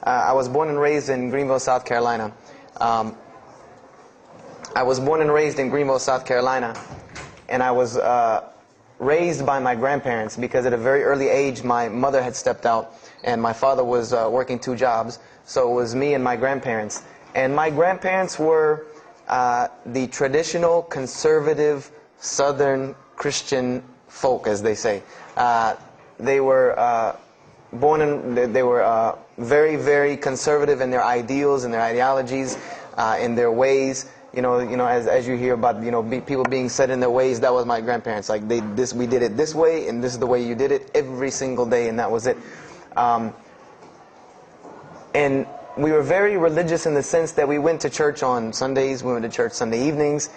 I was born and raised in Greenville, South Carolina. And I was raised by my grandparents because at a very early age my mother had stepped out and my father was working 2 jobs. So it was me and my grandparents. And my grandparents were the traditional, conservative, Southern Christian folk, as they say. They were they were very, very conservative in their ideals and their ideologies, in their ways. You know, as you hear about, people being set in their ways, that was my grandparents. Like we did it this way, and this is the way you did it every single day, and that was it. And we were very religious in the sense that we went to church on Sundays, we went to church Sunday evenings,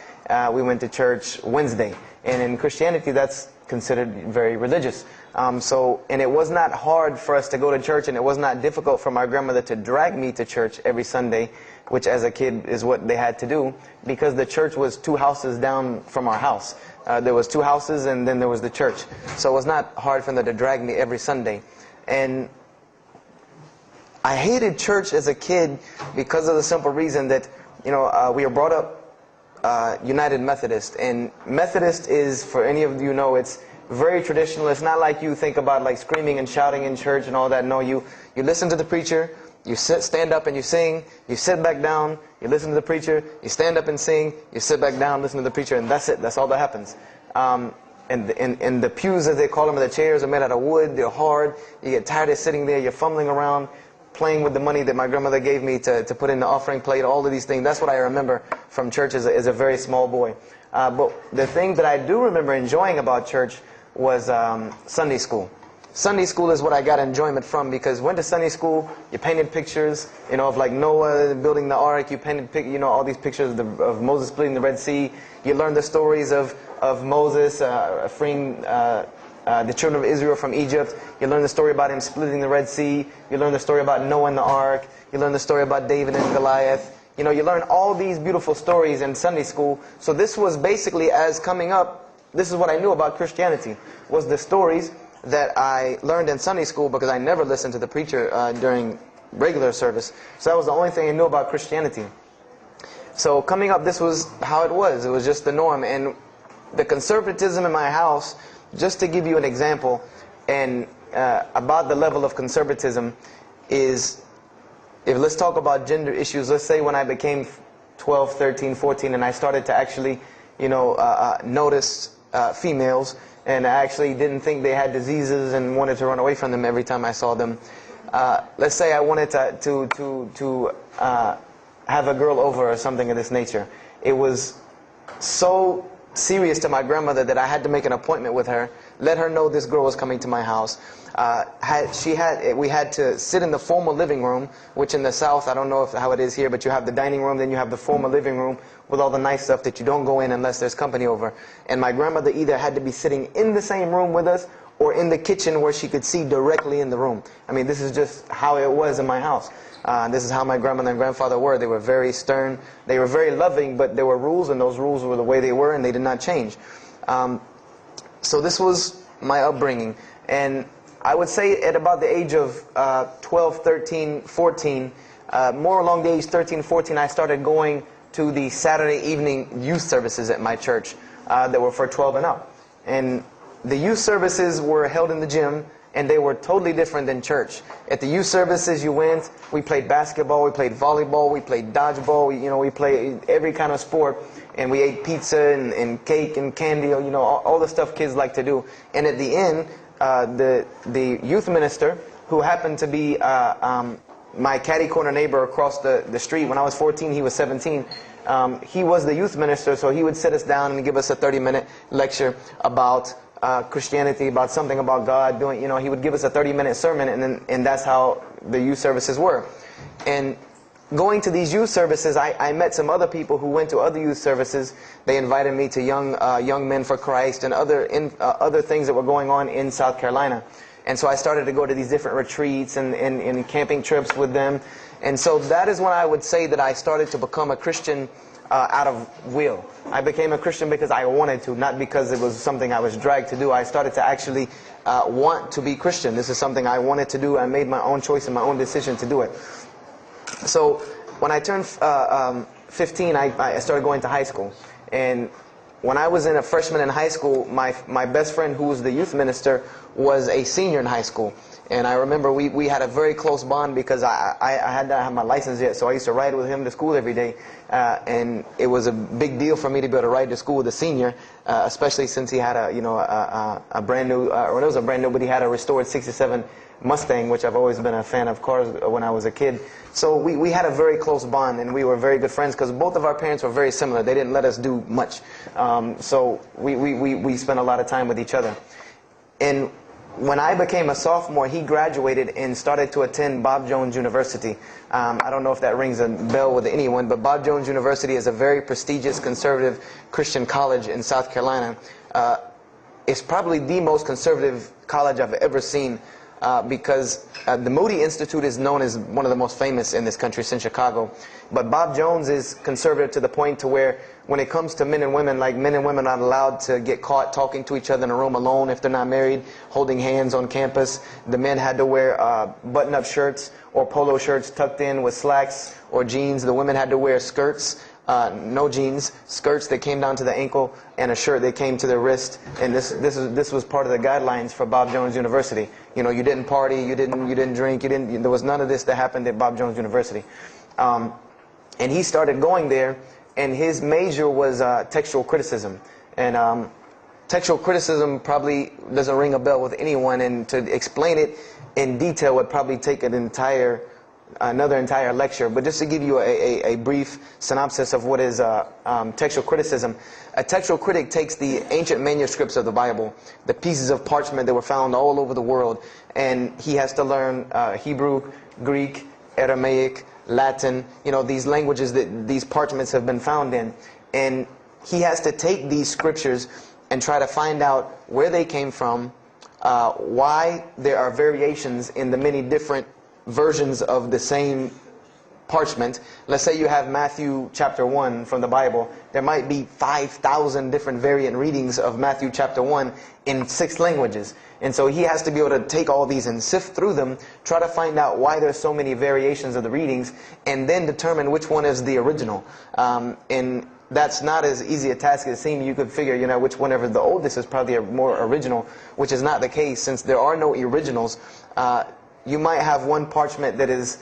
we went to church Wednesday. And in Christianity, that's considered very religious. And it was not hard for us to go to church, and it was not difficult for my grandmother to drag me to church every Sunday, which as a kid is what they had to do, because the church was 2 houses down from our house. There was 2 houses, and then there was the church. So it was not hard for them to drag me every Sunday. And I hated church as a kid because of the simple reason that, we were brought up United Methodist. And Methodist is, for any of you know, it's very traditional. It's not like you think about like screaming and shouting in church and all that. No, you listen to the preacher, you stand up and you sing, you sit back down, you listen to the preacher, you stand up and sing, you sit back down, listen to the preacher, and that's it. That's all that happens. And the pews, as they call them, the chairs are made out of wood, they're hard, you get tired of sitting there, you're fumbling around, playing with the money that my grandmother gave me to put in the offering plate, all of these things. That's what I remember from church as a very small boy. But the thing that I do remember enjoying about church was Sunday school. Sunday school is what I got enjoyment from, because went to Sunday school, you painted pictures, of like Noah building the ark, you painted, all these pictures of Moses splitting the Red Sea. You learned the stories of Moses freeing the children of Israel from Egypt. You learn the story about him splitting the Red Sea. You learn the story about Noah and the ark. You learn the story about David and Goliath. You learn all these beautiful stories in Sunday school. So this was basically, as coming up, this is what I knew about Christianity, was the stories that I learned in Sunday school, because I never listened to the preacher during regular service. So that was the only thing I knew about Christianity. So coming up, this was how it was. It was just the norm. And the conservatism in my house, just to give you an example, and about the level of conservatism, is, if let's talk about gender issues, let's say when I became 12, 13, 14, and I started to actually, notice females, and I actually didn't think they had diseases and wanted to run away from them every time I saw them. Let's say I wanted to have a girl over or something of this nature. It was so serious to my grandmother that I had to make an appointment with her, let her know this girl was coming to my house. We had to sit in the formal living room, which in the South, I don't know how it is here, but you have the dining room, then you have the formal living room with all the nice stuff that you don't go in unless there's company over. And my grandmother either had to be sitting in the same room with us or in the kitchen where she could see directly in the room. I mean, this is just how it was in my house. This is how my grandmother and grandfather were. They were very stern. They were very loving, but there were rules, and those rules were the way they were, and they did not change. So this was my upbringing. And I would say at about the age of 12, 13, 14, more along the age 13, 14, I started going to the Saturday evening youth services at my church that were for 12 and up. And the youth services were held in the gym, and they were totally different than church. At the youth services you went, we played basketball, we played volleyball, we played dodgeball, we played every kind of sport, and we ate pizza and cake and candy, all the stuff kids like to do. And at the end, the youth minister, who happened to be my catty corner neighbor across the street, when I was 14, he was 17, he was the youth minister, so he would sit us down and give us a 30-minute lecture about Christianity, about something about God. He would give us a 30-minute sermon, and that's how the youth services were. And going to these youth services, I met some other people who went to other youth services. They invited me to Young Men for Christ and other things that were going on in South Carolina. And so I started to go to these different retreats and camping trips with them. And so that is when I would say that I started to become a Christian out of will. I became a Christian because I wanted to, not because it was something I was dragged to do. I started to actually want to be Christian. This is something I wanted to do. I made my own choice and my own decision to do it. So when I turned 15, I started going to high school. And when I was a freshman in high school, my best friend, who was the youth minister, was a senior in high school. And I remember we had a very close bond because I had not had my license yet, so I used to ride with him to school every day. And it was a big deal for me to be able to ride to school with a senior, especially since he had a brand new, or it was a brand new, but he had a restored '67 Mustang, which I've always been a fan of cars when I was a kid. So we had a very close bond, and we were very good friends because both of our parents were very similar. They didn't let us do much. So we spent a lot of time with each other. And when I became a sophomore, he graduated and started to attend Bob Jones University. I don't know if that rings a bell with anyone, but Bob Jones University is a very prestigious conservative Christian college in South Carolina. It's probably the most conservative college I've ever seen because the Moody Institute is known as one of the most famous in this country since Chicago. But Bob Jones is conservative to the point to where when it comes to men and women, like men and women are not allowed to get caught talking to each other in a room alone if they're not married, holding hands on campus. The men had to wear button-up shirts or polo shirts tucked in with slacks or jeans. The women had to wear skirts, no jeans, skirts that came down to the ankle, and a shirt that came to the wrist. And this was part of the guidelines for Bob Jones University. You know, you didn't party, you didn't drink, there was none of this that happened at Bob Jones University. And he started going there, and his major was textual criticism. And textual criticism probably doesn't ring a bell with anyone, and to explain it in detail would probably take another entire lecture. But just to give you a brief synopsis of what is textual criticism. A textual critic takes the ancient manuscripts of the Bible, the pieces of parchment that were found all over the world, and he has to learn Hebrew, Greek, Aramaic, Latin, these languages that these parchments have been found in. And he has to take these scriptures and try to find out where they came from, why there are variations in the many different versions of the same parchment. Let's say you have Matthew chapter 1 from the Bible. There might be 5,000 different variant readings of Matthew chapter 1 in 6 languages. And so he has to be able to take all these and sift through them, try to find out why there's so many variations of the readings, and then determine which one is the original. And that's not as easy a task as it seems. You could figure, which whenever the oldest is probably a more original, which is not the case. Since there are no originals, you might have one parchment that is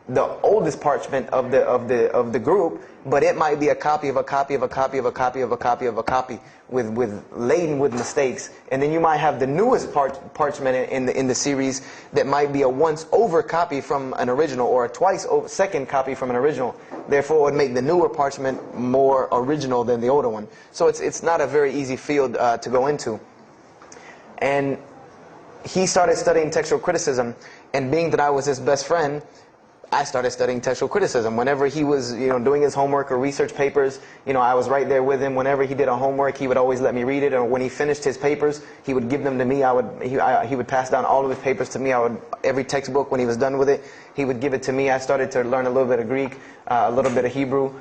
the oldest parchment of the group, but it might be a copy of a copy of a copy of a copy of a copy of a copy laden with mistakes. And then you might have the newest parchment in the series that might be a once over copy from an original, or a twice over second copy from an original. Therefore, it would make the newer parchment more original than the older one. So it's not a very easy field to go into. And he started studying textual criticism, and being that I was his best friend, I started studying textual criticism. Whenever he was, doing his homework or research papers, I was right there with him. Whenever he did a homework, he would always let me read it. Or when he finished his papers, he would give them to me. He would pass down all of his papers to me. Every textbook, when he was done with it, he would give it to me. I started to learn a little bit of Greek, a little bit of Hebrew.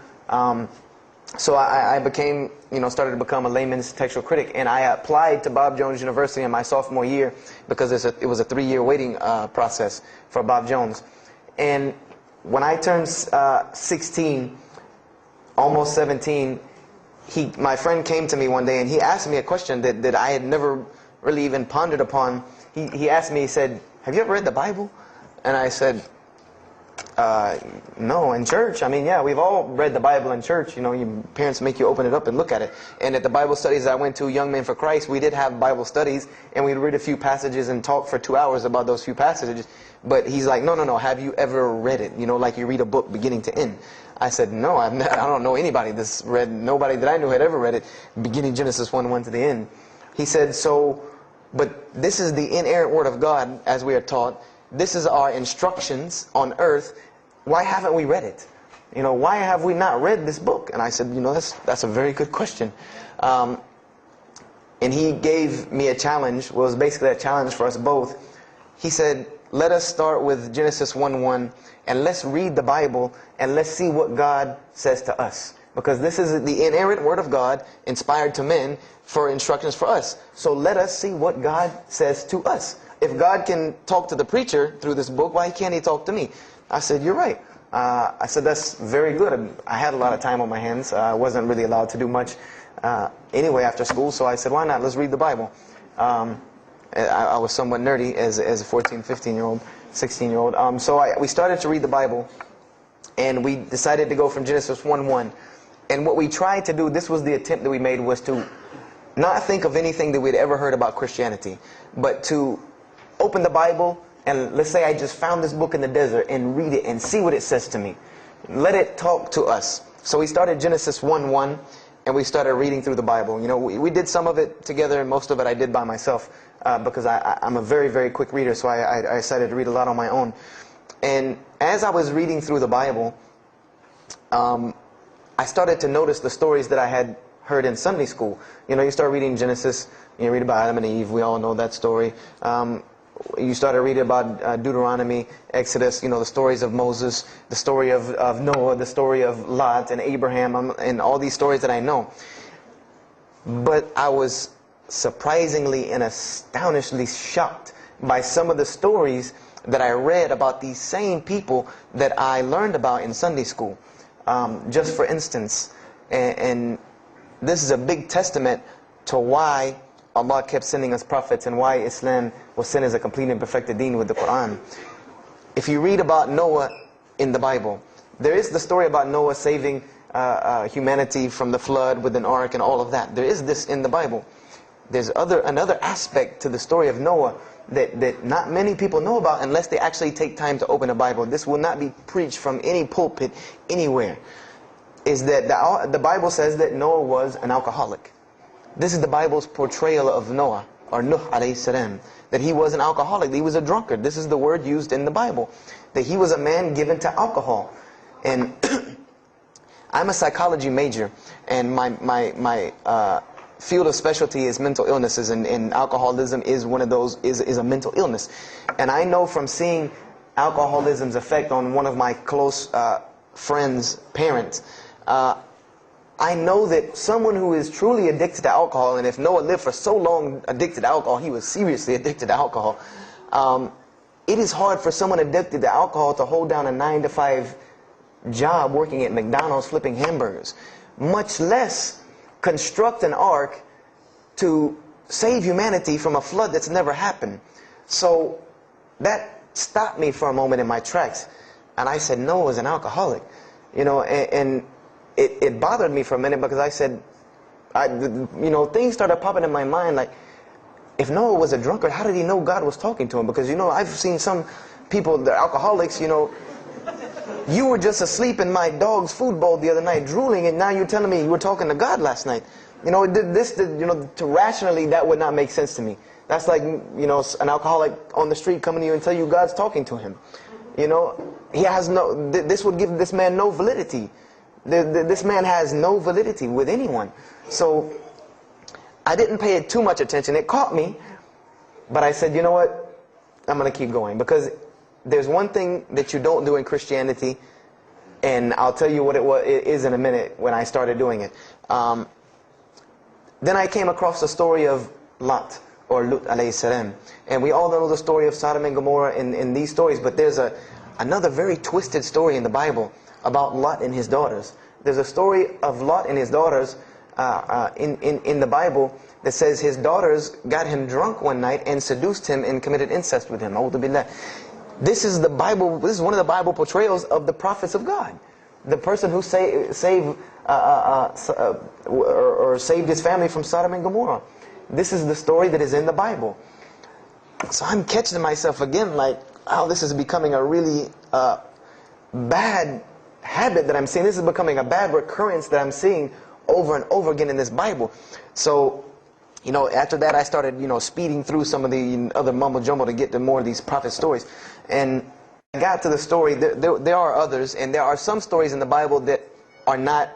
So I became, started to become a layman's textual critic, and I applied to Bob Jones University in my sophomore year because it was a 3-year waiting process for Bob Jones. And when I turned 16, almost 17, my friend came to me one day and he asked me a question that I had never really even pondered upon. He asked me, he said, "Have you ever read the Bible?" And I said, no, in church. I mean, yeah, we've all read the Bible in church. Your parents make you open it up and look at it. And at the Bible studies I went to, Young Men for Christ, we did have Bible studies, and we'd read a few passages and talk for 2 hours about those few passages. But he's like, no, have you ever read it? Like you read a book beginning to end. I said, no, I don't know anybody that's read, nobody that I knew had ever read it, beginning Genesis 1:1 to the end. He said, but this is the inerrant word of God, as we are taught. This is our instructions on earth. Why haven't we read it? Why have we not read this book? And I said, that's a very good question. And he gave me a challenge. Well, it was basically a challenge for us both. He said, let us start with Genesis 1:1, and let's read the Bible, and let's see what God says to us. because this is the inerrant word of God, inspired to men for instructions for us. So let us see what God says to us. If God can talk to the preacher through this book, why can't he talk to me? I said, you're right. I said, that's very good. I had a lot of time on my hands. I wasn't really allowed to do much anyway after school, so I said, why not? Let's read the Bible. I was somewhat nerdy as a 14, 15-year-old, 16-year-old. So we started to read the Bible, and we decided to go from Genesis 1:1. And what we tried to do, this was the attempt that we made, was to not think of anything that we'd ever heard about Christianity, but to open the Bible, and let's say I just found this book in the desert, and read it and see what it says to me. Let it talk to us. So we started Genesis 1:1, and we started reading through the Bible. You know, we did some of it together, and most of it I did by myself, because I'm a very, very quick reader, so I decided to read a lot on my own. And as I was reading through the Bible, I started to notice the stories that I had heard in Sunday school. You know, you start reading Genesis, you read about Adam and Eve, we all know that story. You started reading about Deuteronomy, Exodus, you know, the stories of Moses, the story of Noah, the story of Lot and Abraham, and all these stories that I know. But I was surprisingly and astonishingly shocked by some of the stories that I read about these same people that I learned about in Sunday school. Just for instance, and this is a big testament to why Allah kept sending us prophets and why Islam was sent as a complete and perfected deen with the Quran. If you read about Noah in the Bible, there is the story about Noah saving humanity from the flood with an ark and all of that. There is this in the Bible. There's another aspect to the story of Noah that not many people know about unless they actually take time to open the Bible. This will not be preached from any pulpit anywhere. Is that the Bible says that Noah was an alcoholic. This is the Bible's portrayal of Noah, or Nuh alayhi salam, that he was an alcoholic, that he was a drunkard. This is the word used in the Bible, that he was a man given to alcohol. And I'm a psychology major, and my field of specialty is mental illnesses, and alcoholism is one of those, is a mental illness. And I know from seeing alcoholism's effect on one of my close friends' parents, I know that someone who is truly addicted to alcohol, and if Noah lived for so long addicted to alcohol, he was seriously addicted to alcohol. It is hard for someone addicted to alcohol to hold down a 9-to-5 job working at McDonald's flipping hamburgers, much less construct an ark to save humanity from a flood that's never happened. So that stopped me for a moment in my tracks, and I said, Noah was an alcoholic, you know, and it bothered me for a minute, because I said, you know, things started popping in my mind like, if Noah was a drunkard, how did he know God was talking to him? Because, you know, I've seen some people, they're alcoholics, you know, you were just asleep in my dog's food bowl the other night, drooling, and now you're telling me you were talking to God last night. You know, you know, to rationally, that would not make sense to me. That's like, you know, an alcoholic on the street coming to you and tell you God's talking to him. You know, he has no, this would give this man no validity. This man has no validity with anyone. So I didn't pay it too much attention. It caught me, but I said, you know what, I'm going to keep going, because there's one thing that you don't do in Christianity, and I'll tell you what it is in a minute when I started doing it. Then I came across the story of Lot, or Lut alayhi salam, and we all know the story of Sodom and Gomorrah in these stories, but there's another very twisted story in the Bible about Lot and his daughters. There's a story of Lot and his daughters in the Bible that says his daughters got him drunk one night and seduced him and committed incest with him. A'udhu billah. This is the Bible. This is one of the Bible portrayals of the prophets of God. The person who saved his family from Sodom and Gomorrah. This is the story that is in the Bible. So I'm catching myself again, like, oh, this is becoming a really bad habit that I'm seeing. This is becoming a bad recurrence that I'm seeing over and over again in this Bible. So, you know, after that I started, you know, speeding through some of the other mumbo jumbo to get to more of these prophet stories. And I got to the story, there are others, and there are some stories in the Bible that are not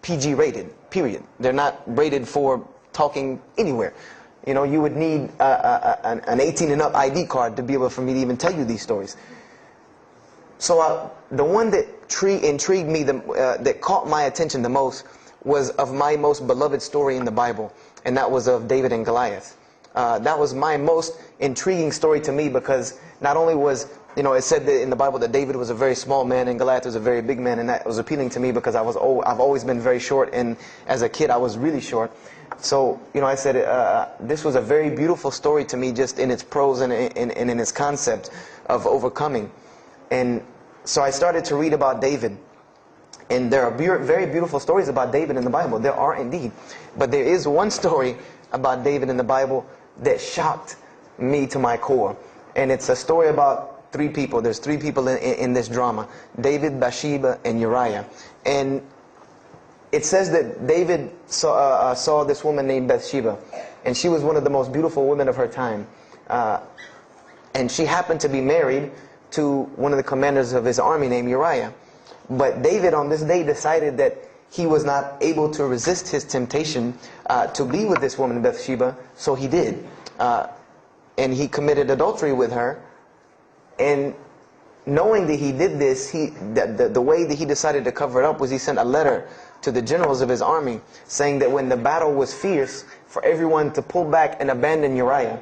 PG rated, period. They're not rated for talking anywhere. You know, you would need an 18 and up ID card to be able for me to even tell you these stories. So the one that intrigued me, that caught my attention the most, was of my most beloved story in the Bible, and that was of David and Goliath. That was my most intriguing story to me, because not only was, it said that in the Bible that David was a very small man and Goliath was a very big man, and that was appealing to me because I've always been very short, and as a kid I was really short. So, I said this was a very beautiful story to me, just in its prose and in its concept of overcoming. And so I started to read about David. And there are very beautiful stories about David in the Bible. There are indeed. But there is one story about David in the Bible that shocked me to my core. And it's a story about three people. There's three people in this drama: David, Bathsheba, and Uriah. And it says that David saw this woman named Bathsheba. And she was one of the most beautiful women of her time. And she happened to be married to one of the commanders of his army named Uriah. But David on this day decided that he was not able to resist his temptation to be with this woman Bathsheba, so he did. And he committed adultery with her. And knowing that he did this, the way that he decided to cover it up was he sent a letter to the generals of his army saying that when the battle was fierce, for everyone to pull back and abandon Uriah,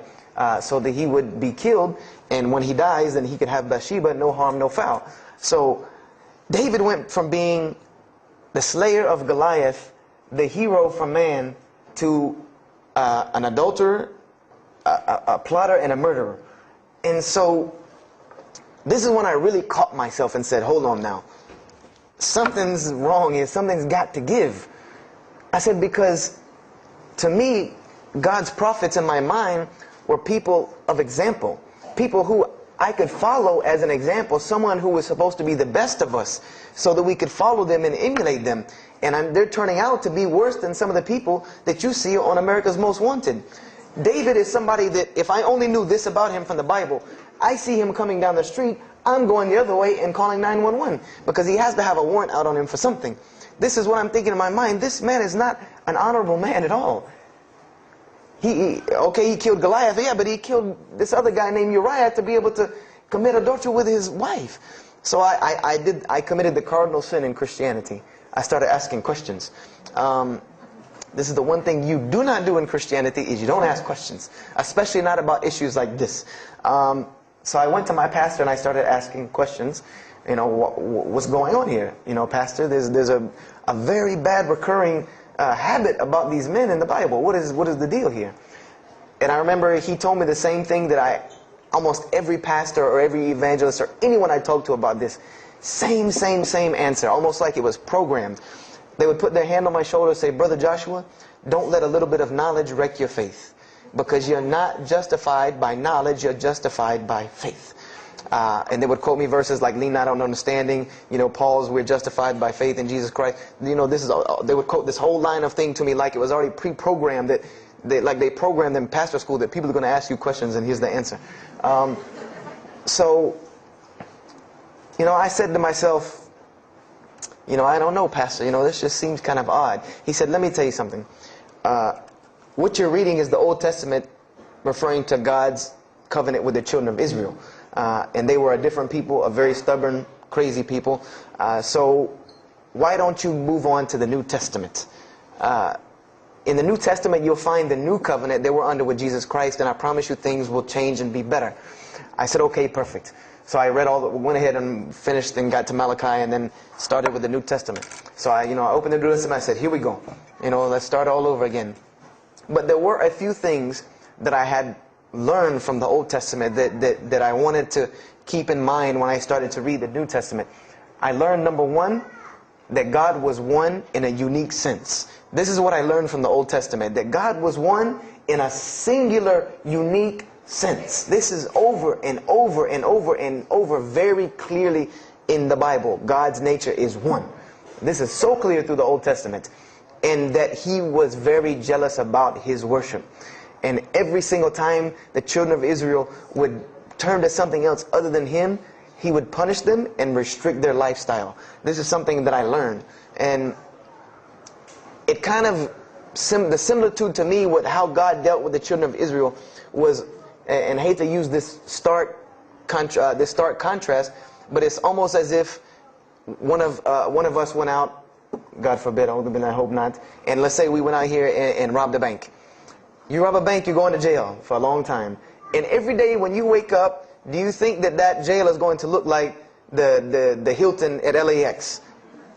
so that he would be killed, and when he dies, then he could have Bathsheba, no harm, no foul. So David went from being the slayer of Goliath, the hero from man, to an adulterer, a plotter, and a murderer. And so this is when I really caught myself and said, hold on now. Something's wrong here. Something's got to give. I said, because to me, God's prophets in my mind were people of example. People who I could follow as an example. Someone who was supposed to be the best of us, so that we could follow them and emulate them. And they're turning out to be worse than some of the people that you see on America's Most Wanted. David is somebody that, if I only knew this about him from the Bible, I see him coming down the street, I'm going the other way and calling 911, because he has to have a warrant out on him for something. This is what I'm thinking in my mind. This man is not an honorable man at all. He killed Goliath, yeah, but he killed this other guy named Uriah to be able to commit adultery with his wife. So I committed the cardinal sin in Christianity. I started asking questions. This is the one thing you do not do in Christianity, is you don't ask questions, especially not about issues like this. So I went to my pastor and I started asking questions. What's going on here? Pastor, there's a very bad recurring habit about these men in the Bible. What is the deal here? And I remember he told me the same thing that almost every pastor or every evangelist or anyone I talked to about this, same answer, almost like it was programmed. They would put their hand on my shoulder and say, Brother Joshua, don't let a little bit of knowledge wreck your faith. Because you're not justified by knowledge, you're justified by faith. And they would quote me verses like, lean not on understanding, Paul's, we're justified by faith in Jesus Christ. They would quote this whole line of thing to me like it was already pre-programmed, that they programmed in pastor school that people are going to ask you questions and here's the answer. So I said to myself, I don't know, Pastor, this just seems kind of odd. He said, let me tell you something. What you're reading is the Old Testament referring to God's covenant with the children of Israel. And they were a different people, a very stubborn, crazy people. So why don't you move on to the New Testament? In the New Testament, you'll find the new covenant that we're under with Jesus Christ, and I promise you things will change and be better. I said, okay, perfect. So I went ahead and finished and got to Malachi and then started with the New Testament. So I opened the New Testament and I said, here we go. Let's start all over again. But there were a few things that I had learned from the Old Testament that I wanted to keep in mind when I started to read the New Testament. I learned, number one, that God was one in a unique sense. This is what I learned from the Old Testament, that God was one in a singular, unique sense. This is over and over and over and over very clearly in the Bible. God's nature is one. This is so clear through the Old Testament. And that He was very jealous about His worship. And every single time the children of Israel would turn to something else other than Him, He would punish them and restrict their lifestyle. This is something that I learned. And it kind of, the similitude to me with how God dealt with the children of Israel was, and I hate to use this stark contrast, but it's almost as if one of us went out, God forbid, I hope not, and let's say we went out here and robbed a bank. You rob a bank, you're going to jail for a long time. And every day when you wake up, do you think that that jail is going to look like the Hilton at LAX?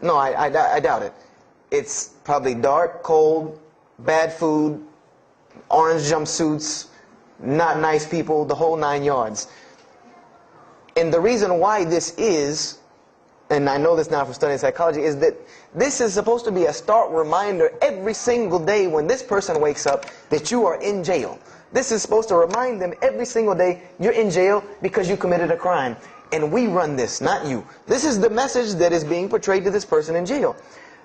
No, I doubt it. It's probably dark, cold, bad food, orange jumpsuits, not nice people, the whole 9 yards. And the reason why this is, and I know this now from studying psychology, is that this is supposed to be a stark reminder every single day when this person wakes up that you are in jail. This is supposed to remind them every single day you're in jail because you committed a crime. And we run this, not you. This is the message that is being portrayed to this person in jail.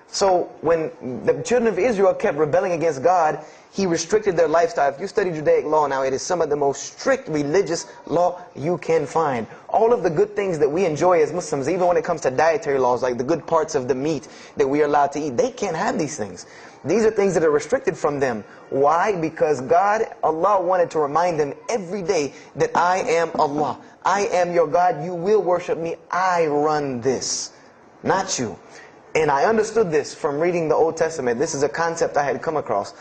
So when the children of Israel kept rebelling against God, He restricted their lifestyle. If you study Judaic law now, it is some of the most strict religious law you can find. All of the good things that we enjoy as Muslims, even when it comes to dietary laws, like the good parts of the meat that we are allowed to eat, they can't have these things. These are things that are restricted from them. Why? Because God, Allah, wanted to remind them every day that I am Allah. I am your God. You will worship me. I run this, not you. And I understood this from reading the Old Testament. This is a concept I had come across.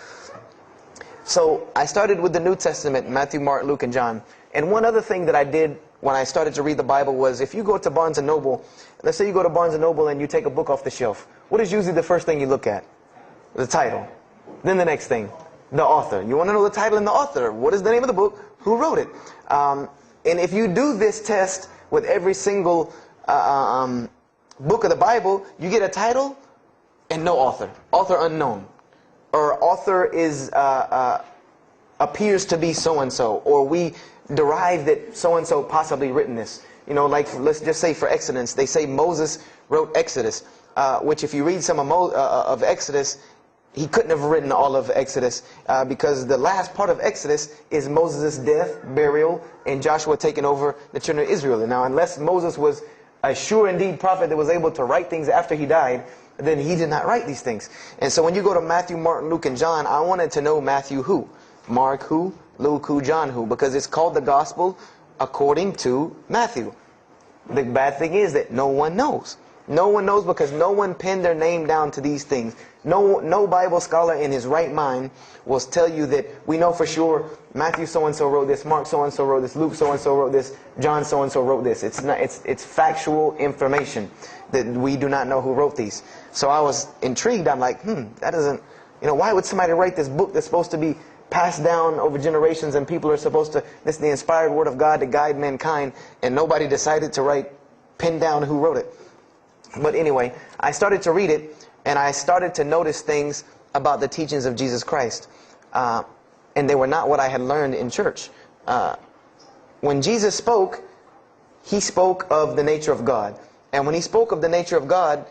So I started with the New Testament, Matthew, Mark, Luke, and John. And one other thing that I did when I started to read the Bible was, if you go to Barnes & Noble, let's say you go to Barnes & Noble and you take a book off the shelf, what is usually the first thing you look at? The title. Then the next thing, the author. You want to know the title and the author. What is the name of the book? Who wrote it? And if you do this test with every single book of the Bible, you get a title and no author. Author unknown. Or author is appears to be so-and-so. Or we derive that so-and-so possibly written this. You know, like let's just say for Exodus, they say Moses wrote Exodus. Which if you read some of Exodus, he couldn't have written all of Exodus because the last part of Exodus is Moses' death, burial, and Joshua taking over the children of Israel. And now, unless Moses was a sure indeed prophet that was able to write things after he died, then he did not write these things. And so when you go to Matthew, Mark, Luke, and John, I wanted to know Matthew who, Mark who, Luke who, John who, because it's called the Gospel according to Matthew. The bad thing is that no one knows. No one knows because no one pinned their name down to these things. No Bible scholar in his right mind will tell you that we know for sure Matthew so-and-so wrote this, Mark so-and-so wrote this, Luke so-and-so wrote this, John so-and-so wrote this. It's factual information that we do not know who wrote these. So I was intrigued. I'm like, that doesn't, why would somebody write this book that's supposed to be passed down over generations and people are supposed to, this is the inspired word of God to guide mankind, and nobody decided to pin down who wrote it. But anyway, I started to read it, and I started to notice things about the teachings of Jesus Christ. And they were not what I had learned in church. When Jesus spoke, He spoke of the nature of God. And when He spoke of the nature of God,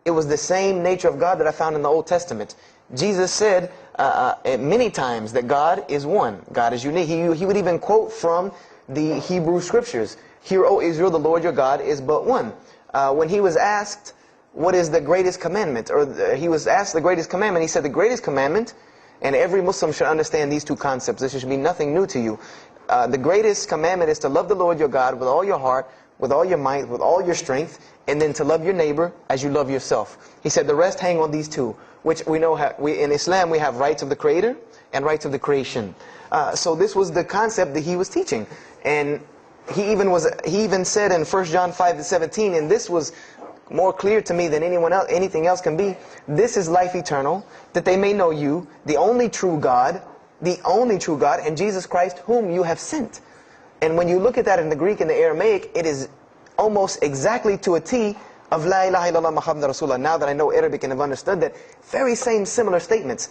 it was the same nature of God that I found in the Old Testament. Jesus said many times that God is one. God is unique. He would even quote from the Hebrew Scriptures. Hear, O Israel, the Lord your God is but one. When He was asked, what is the greatest commandment? Or He was asked the greatest commandment. He said the greatest commandment, and every Muslim should understand these two concepts. This should be nothing new to you. The greatest commandment is to love the Lord your God with all your heart, with all your might, with all your strength, and then to love your neighbor as you love yourself. He said the rest hang on these two, which we know in Islam we have rights of the Creator and rights of the creation. So this was the concept that He was teaching. And He even said in 1 John 5:17, and this was more clear to me than anything else can be, this is life eternal, that they may know you, the only true God, and Jesus Christ whom you have sent. And when you look at that in the Greek and the Aramaic, it is almost exactly to a T of La ilaha illallah Muhammad Rasulullah. Now that I know Arabic and have understood that, very same similar statements.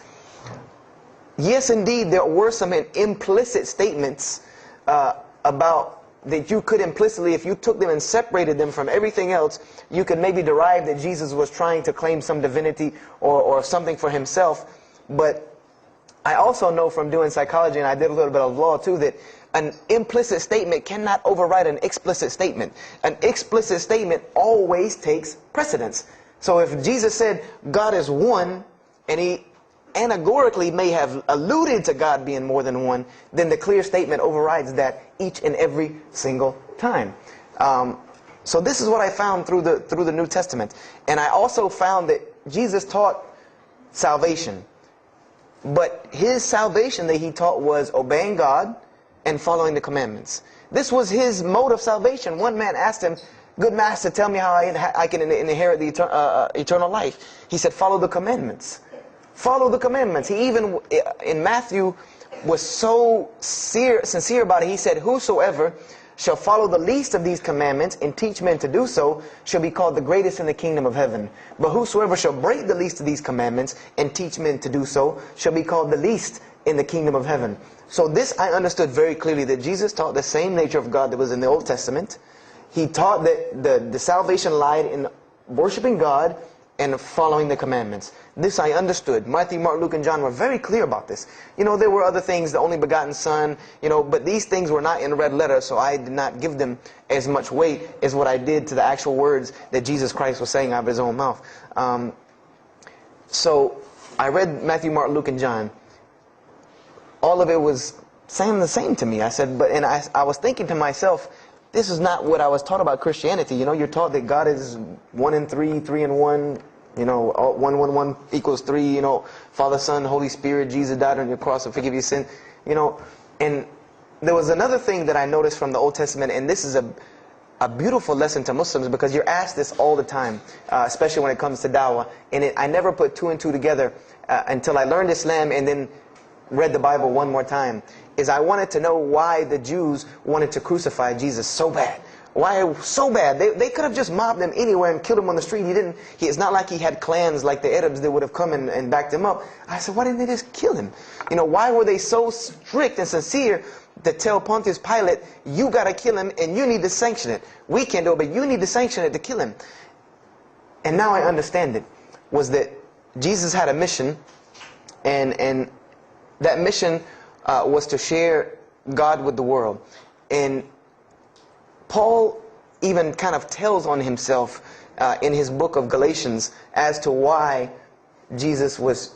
Yes, indeed, there were some implicit statements about that you could implicitly, if you took them and separated them from everything else, you could maybe derive that Jesus was trying to claim some divinity or something for Himself. But I also know from doing psychology, and I did a little bit of law too, that an implicit statement cannot override an explicit statement. An explicit statement always takes precedence. So if Jesus said God is one, and He anagorically may have alluded to God being more than one, then the clear statement overrides that each and every single time. So this is what I found through the New Testament. And I also found that Jesus taught salvation. But his salvation that he taught was obeying God and following the commandments. This was his mode of salvation. One man asked him, "Good master, tell me how I can inherit the eternal life." He said, "Follow the commandments." Follow the commandments. He even, in Matthew, was so sincere about it. He said, "Whosoever shall follow the least of these commandments and teach men to do so shall be called the greatest in the kingdom of heaven. But whosoever shall break the least of these commandments and teach men to do so shall be called the least in the kingdom of heaven." So this I understood very clearly, that Jesus taught the same nature of God that was in the Old Testament. He taught that the salvation lied in worshiping God and following the commandments. This I understood. Matthew, Mark, Luke, and John were very clear about this. You know, there were other things, the only begotten Son, you know, but these things were not in red letter, so I did not give them as much weight as what I did to the actual words that Jesus Christ was saying out of his own mouth. So I read Matthew, Mark, Luke, and John. All of it was saying the same to me. I said, and I was thinking to myself, this is not what I was taught about Christianity. You know, you're taught that God is 1 in 3, 3 in 1. You know, 1, 1, 1 equals 3. You know, Father, Son, Holy Spirit. Jesus died on your cross to forgive your sin. You know, and there was another thing that I noticed from the Old Testament, and this is a beautiful lesson to Muslims, because you're asked this all the time, especially when it comes to dawah. And I never put 2 and 2 together until I learned Islam and then read the Bible one more time. Is I wanted to know why the Jews wanted to crucify Jesus so bad. Why so bad? They could have just mobbed him anywhere and killed him on the street. It's not like he had clans like the Arabs that would have come and backed him up. I said, why didn't they just kill him? You know, why were they so strict and sincere to tell Pontius Pilate, you got to kill him and you need to sanction it? We can't do it, but you need to sanction it to kill him. And now I understand it. Was that Jesus had a mission, and that mission was to share God with the world. And Paul even kind of tells on himself in his book of Galatians as to why Jesus was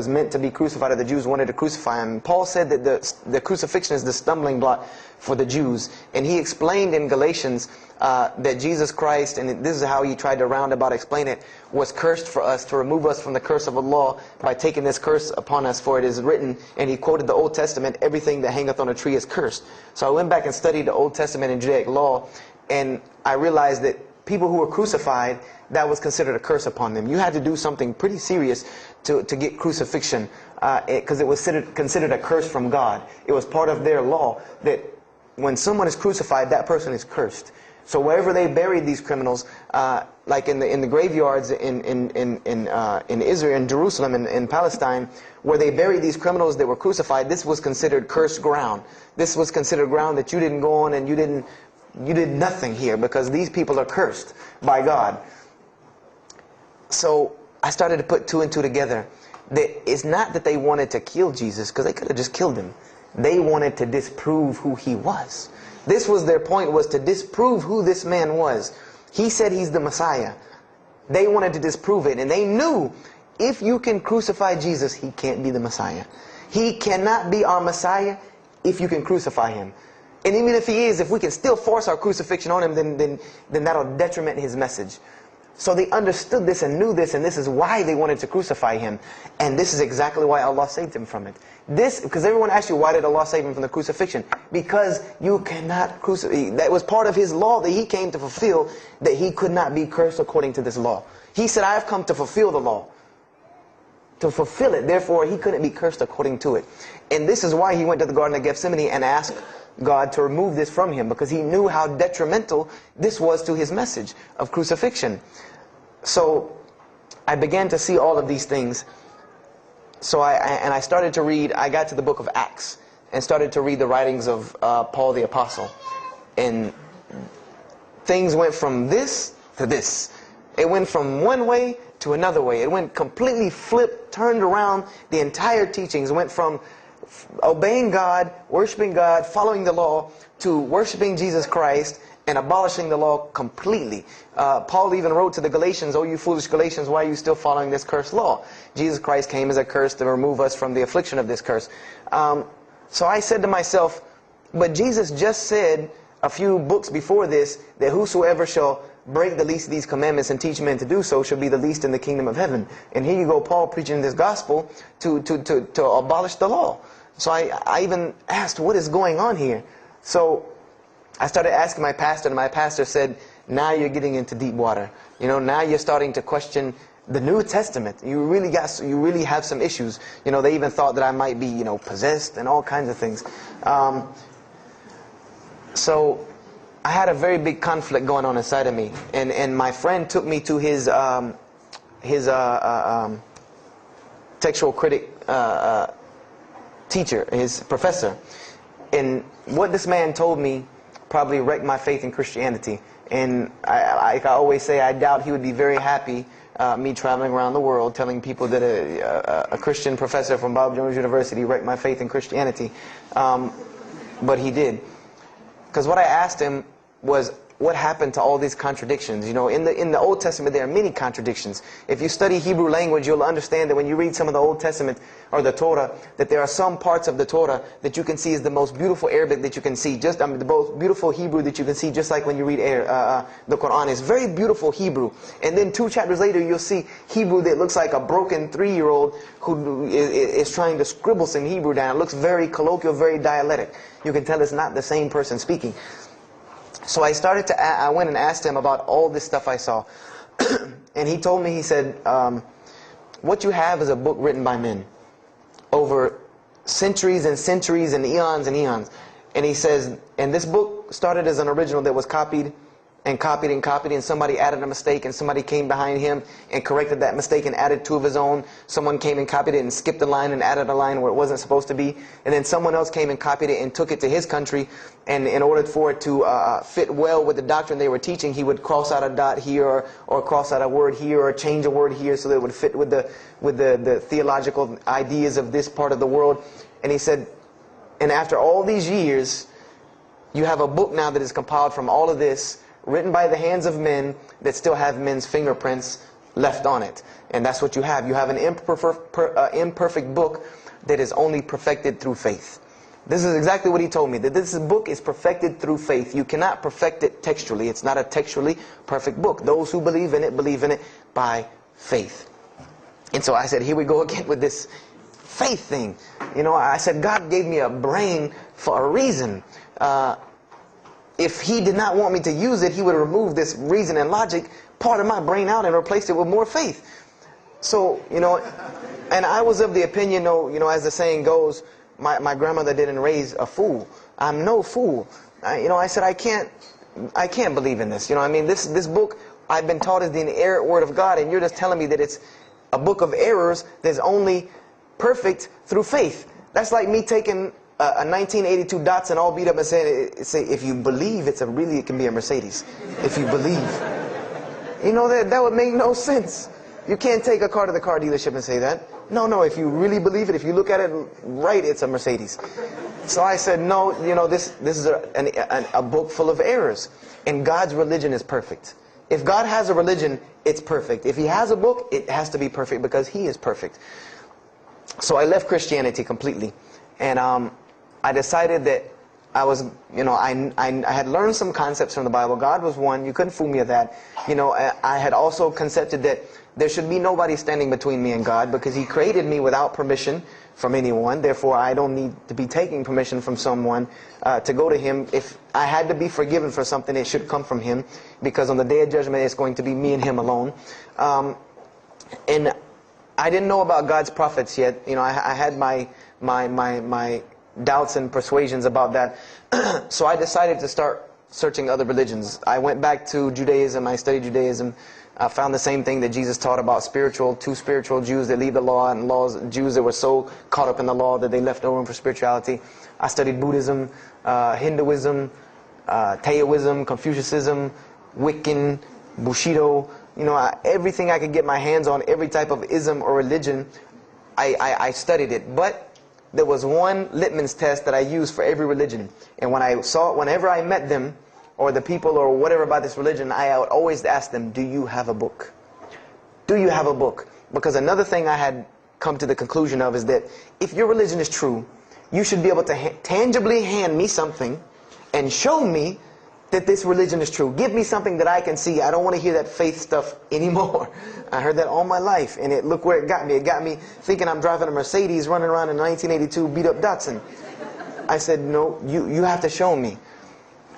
meant to be crucified, or the Jews wanted to crucify him. Paul said that the crucifixion is the stumbling block for the Jews. And he explained in Galatians that Jesus Christ, and this is how he tried to roundabout explain it, was cursed for us, to remove us from the curse of Allah by taking this curse upon us. For it is written, and he quoted the Old Testament, everything that hangeth on a tree is cursed. So I went back and studied the Old Testament and Judaic law, and I realized that people who were crucified, that was considered a curse upon them. You had to do something pretty serious to get crucifixion, because it was considered a curse from God. It was part of their law that when someone is crucified, that person is cursed. So wherever they buried these criminals, like in the graveyards in Israel, in Jerusalem, in Palestine, where they buried these criminals that were crucified, this was considered cursed ground. This was considered ground that you didn't go on, and you did nothing here, because these people are cursed by God. So I started to put 2 and 2 together. That it's not that they wanted to kill Jesus, because they could have just killed him. They wanted to disprove who he was. This was their point, was to disprove who this man was. He said he's the Messiah. They wanted to disprove it, and they knew if you can crucify Jesus, he can't be the Messiah. He cannot be our Messiah if you can crucify him. And even if he is, if we can still force our crucifixion on him, then that'll detriment his message. So they understood this and knew this, and this is why they wanted to crucify him. And this is exactly why Allah saved him from it. Because everyone asks you, why did Allah save him from the crucifixion? Because you cannot crucify. That was part of his law that he came to fulfill, that he could not be cursed according to this law. He said, I have come to fulfill the law. To fulfill it. Therefore, he couldn't be cursed according to it. And this is why he went to the Garden of Gethsemane and asked God to remove this from him, because he knew how detrimental this was to his message of crucifixion. So I began to see all of these things. So I started to read. I got to the book of Acts and started to read the writings of Paul the Apostle. And things went from this to this. It went from one way to another way. It went completely flipped, turned around. The entire teachings went from obeying God, worshiping God, following the law, to worshiping Jesus Christ and abolishing the law completely. Paul even wrote to the Galatians, "Oh, you foolish Galatians, why are you still following this cursed law? Jesus Christ came as a curse to remove us from the affliction of this curse." So I said to myself, but Jesus just said a few books before this that whosoever shall break the least of these commandments and teach men to do so shall be the least in the kingdom of heaven. And here you go, Paul preaching this gospel to abolish the law. So I even asked, what is going on here? So I started asking my pastor, and my pastor said, now you're getting into deep water. You know, now you're starting to question the New Testament. You really have some issues. You know, they even thought that I might be, you know, possessed and all kinds of things. So I had a very big conflict going on inside of me, and my friend took me to his textual critic teacher, his professor, and what this man told me probably wrecked my faith in Christianity. And I always say, I doubt he would be very happy me traveling around the world telling people that a Christian professor from Bob Jones University wrecked my faith in Christianity. But he did. Because what I asked him was, what happened to all these contradictions? You know, in the Old Testament there are many contradictions. If you study Hebrew language, you'll understand that when you read some of the Old Testament or the Torah, that there are some parts of the Torah that you can see is the most beautiful Arabic that you can see, the most beautiful Hebrew that you can see, just like when you read the Quran. It's very beautiful Hebrew. And then 2 chapters later, you'll see Hebrew that looks like a broken 3-year-old who is trying to scribble some Hebrew down. It looks very colloquial, very dialectic. You can tell it's not the same person speaking. So I went and asked him about all this stuff I saw. And he told me, he said, what you have is a book written by men over centuries and centuries and eons and eons. And he says, and this book started as an original that was copied and copied and copied, and somebody added a mistake, and somebody came behind him and corrected that mistake and added 2 of his own. Someone came and copied it and skipped a line and added a line where it wasn't supposed to be. And then someone else came and copied it and took it to his country, and in order for it to fit well with the doctrine they were teaching, he would cross out a dot here or cross out a word here or change a word here so that it would fit with the theological ideas of this part of the world. And he said, and after all these years, you have a book now that is compiled from all of this, written by the hands of men that still have men's fingerprints left on it. And that's what you have. You have an imperfect book that is only perfected through faith. This is exactly what he told me, that this book is perfected through faith. You cannot perfect it textually. It's not a textually perfect book. Those who believe in it by faith. And so I said, here we go again with this faith thing. You know, I said, God gave me a brain for a reason. If He did not want me to use it, He would remove this reason and logic part of my brain out and replace it with more faith. So, you know, and I was of the opinion, you know, as the saying goes, my grandmother didn't raise a fool. I'm no fool. I said, I can't believe in this. You know, I mean, this book I've been taught is the inerrant word of God, and you're just telling me that it's a book of errors that's only perfect through faith. That's like me taking a 1982 Datsun all beat up and saying, if you believe it can be a Mercedes. If you believe. You know, that would make no sense. You can't take a car to the car dealership and say that. No, if you really believe it, if you look at it right, it's a Mercedes. So I said, no, you know, this is a book full of errors. And God's religion is perfect. If God has a religion, it's perfect. If He has a book, it has to be perfect because He is perfect. So I left Christianity completely. And I decided that I was, you know, I had learned some concepts from the Bible. God was one. You couldn't fool me of that. You know, I had also concepted that there should be nobody standing between me and God because He created me without permission from anyone. Therefore, I don't need to be taking permission from someone to go to Him. If I had to be forgiven for something, it should come from Him, because on the day of judgment, it's going to be me and Him alone. And I didn't know about God's prophets yet. You know, I had my doubts and persuasions about that. So I decided to start searching other religions. I went back to Judaism. I studied Judaism. I found the same thing that Jesus taught about two spiritual Jews that leave the law, and Jews that were so caught up in the law that they left no room for spirituality. I studied Buddhism, Hinduism, Taoism, Confucianism, Wiccan, Bushido. You know, everything I could get my hands on, every type of ism or religion, I studied it. But there was one litmus test that I used for every religion. And whenever I met them, or the people or whatever about this religion, I would always ask them, do you have a book? Do you have a book? Because another thing I had come to the conclusion of is that if your religion is true, you should be able to tangibly hand me something and show me that this religion is true. Give me something that I can see. I don't want to hear that faith stuff anymore. I heard that all my life, and look where it got me. It got me thinking I'm driving a Mercedes, running around in a 1982 beat-up Datsun. I said, no, you have to show me.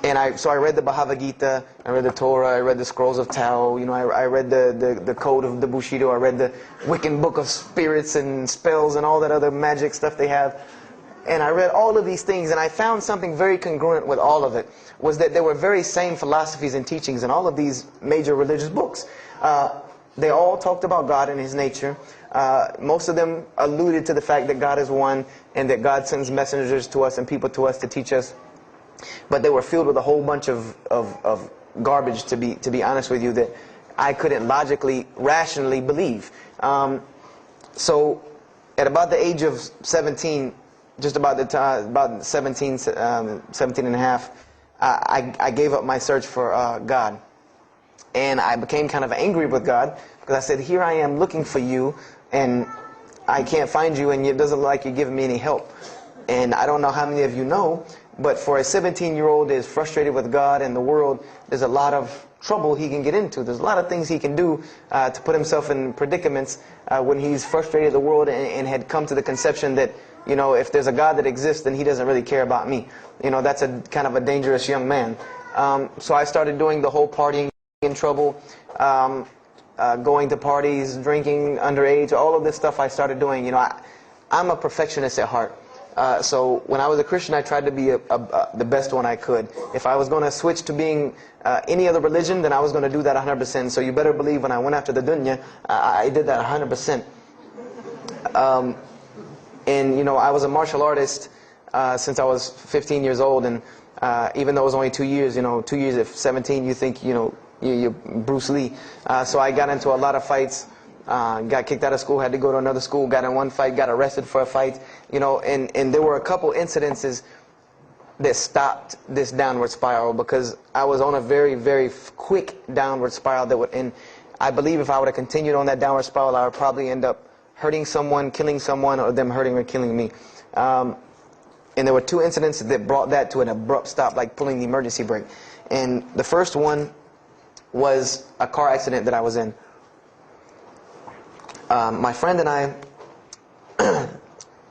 And so I read the Bhagavad Gita, I read the Torah, I read the Scrolls of Tao, I read the Code of the Bushido, I read the Wiccan Book of Spirits and Spells and all that other magic stuff they have. And I read all of these things, and I found something very congruent with all of it, was that there were very same philosophies and teachings in all of these major religious books. They all talked about God and His nature. Most of them alluded to the fact that God is one, and that God sends messengers to us and people to us to teach us. But they were filled with a whole bunch of garbage, to be honest with you, that I couldn't logically, rationally believe. So at about the age of 17, just about the time, about 17 and a half, I gave up my search for God. And I became kind of angry with God, because I said, here I am looking for you, and I can't find you, and it doesn't look like you're giving me any help. And I don't know how many of you know, but for a 17-year-old that is frustrated with God and the world, there's a lot of trouble he can get into. There's a lot of things he can do to put himself in predicaments when he's frustrated with the world and had come to the conception that, if there's a God that exists, then He doesn't really care about me. That's a kind of a dangerous young man. So I started doing the whole partying in trouble, going to parties, drinking underage, all of this stuff I started doing. I'm a perfectionist at heart. So when I was a Christian, I tried to be the best one I could. If I was going to switch to being any other religion, then I was going to do that 100%. So you better believe when I went after the dunya, I did that 100%. And I was a martial artist since I was 15 years old, and even though it was only 2 years, 2 years at 17, you think you're Bruce Lee. So I got into a lot of fights. Got kicked out of school, had to go to another school, got in one fight, got arrested for a fight, and there were a couple incidences that stopped this downward spiral, because I was on a very, very quick downward spiral and I believe if I would have continued on that downward spiral, I would probably end up hurting someone, killing someone, or them hurting or killing me. And there were two incidents that brought that to an abrupt stop, like pulling the emergency brake. And the first one was a car accident that I was in. My friend and I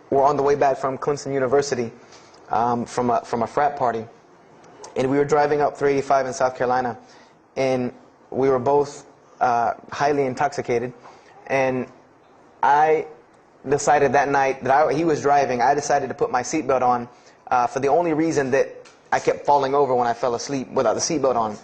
were on the way back from Clemson University from a frat party, and we were driving up 385 in South Carolina, and we were both highly intoxicated, and I decided that night that he was driving, I decided to put my seatbelt on for the only reason that I kept falling over when I fell asleep without the seatbelt on,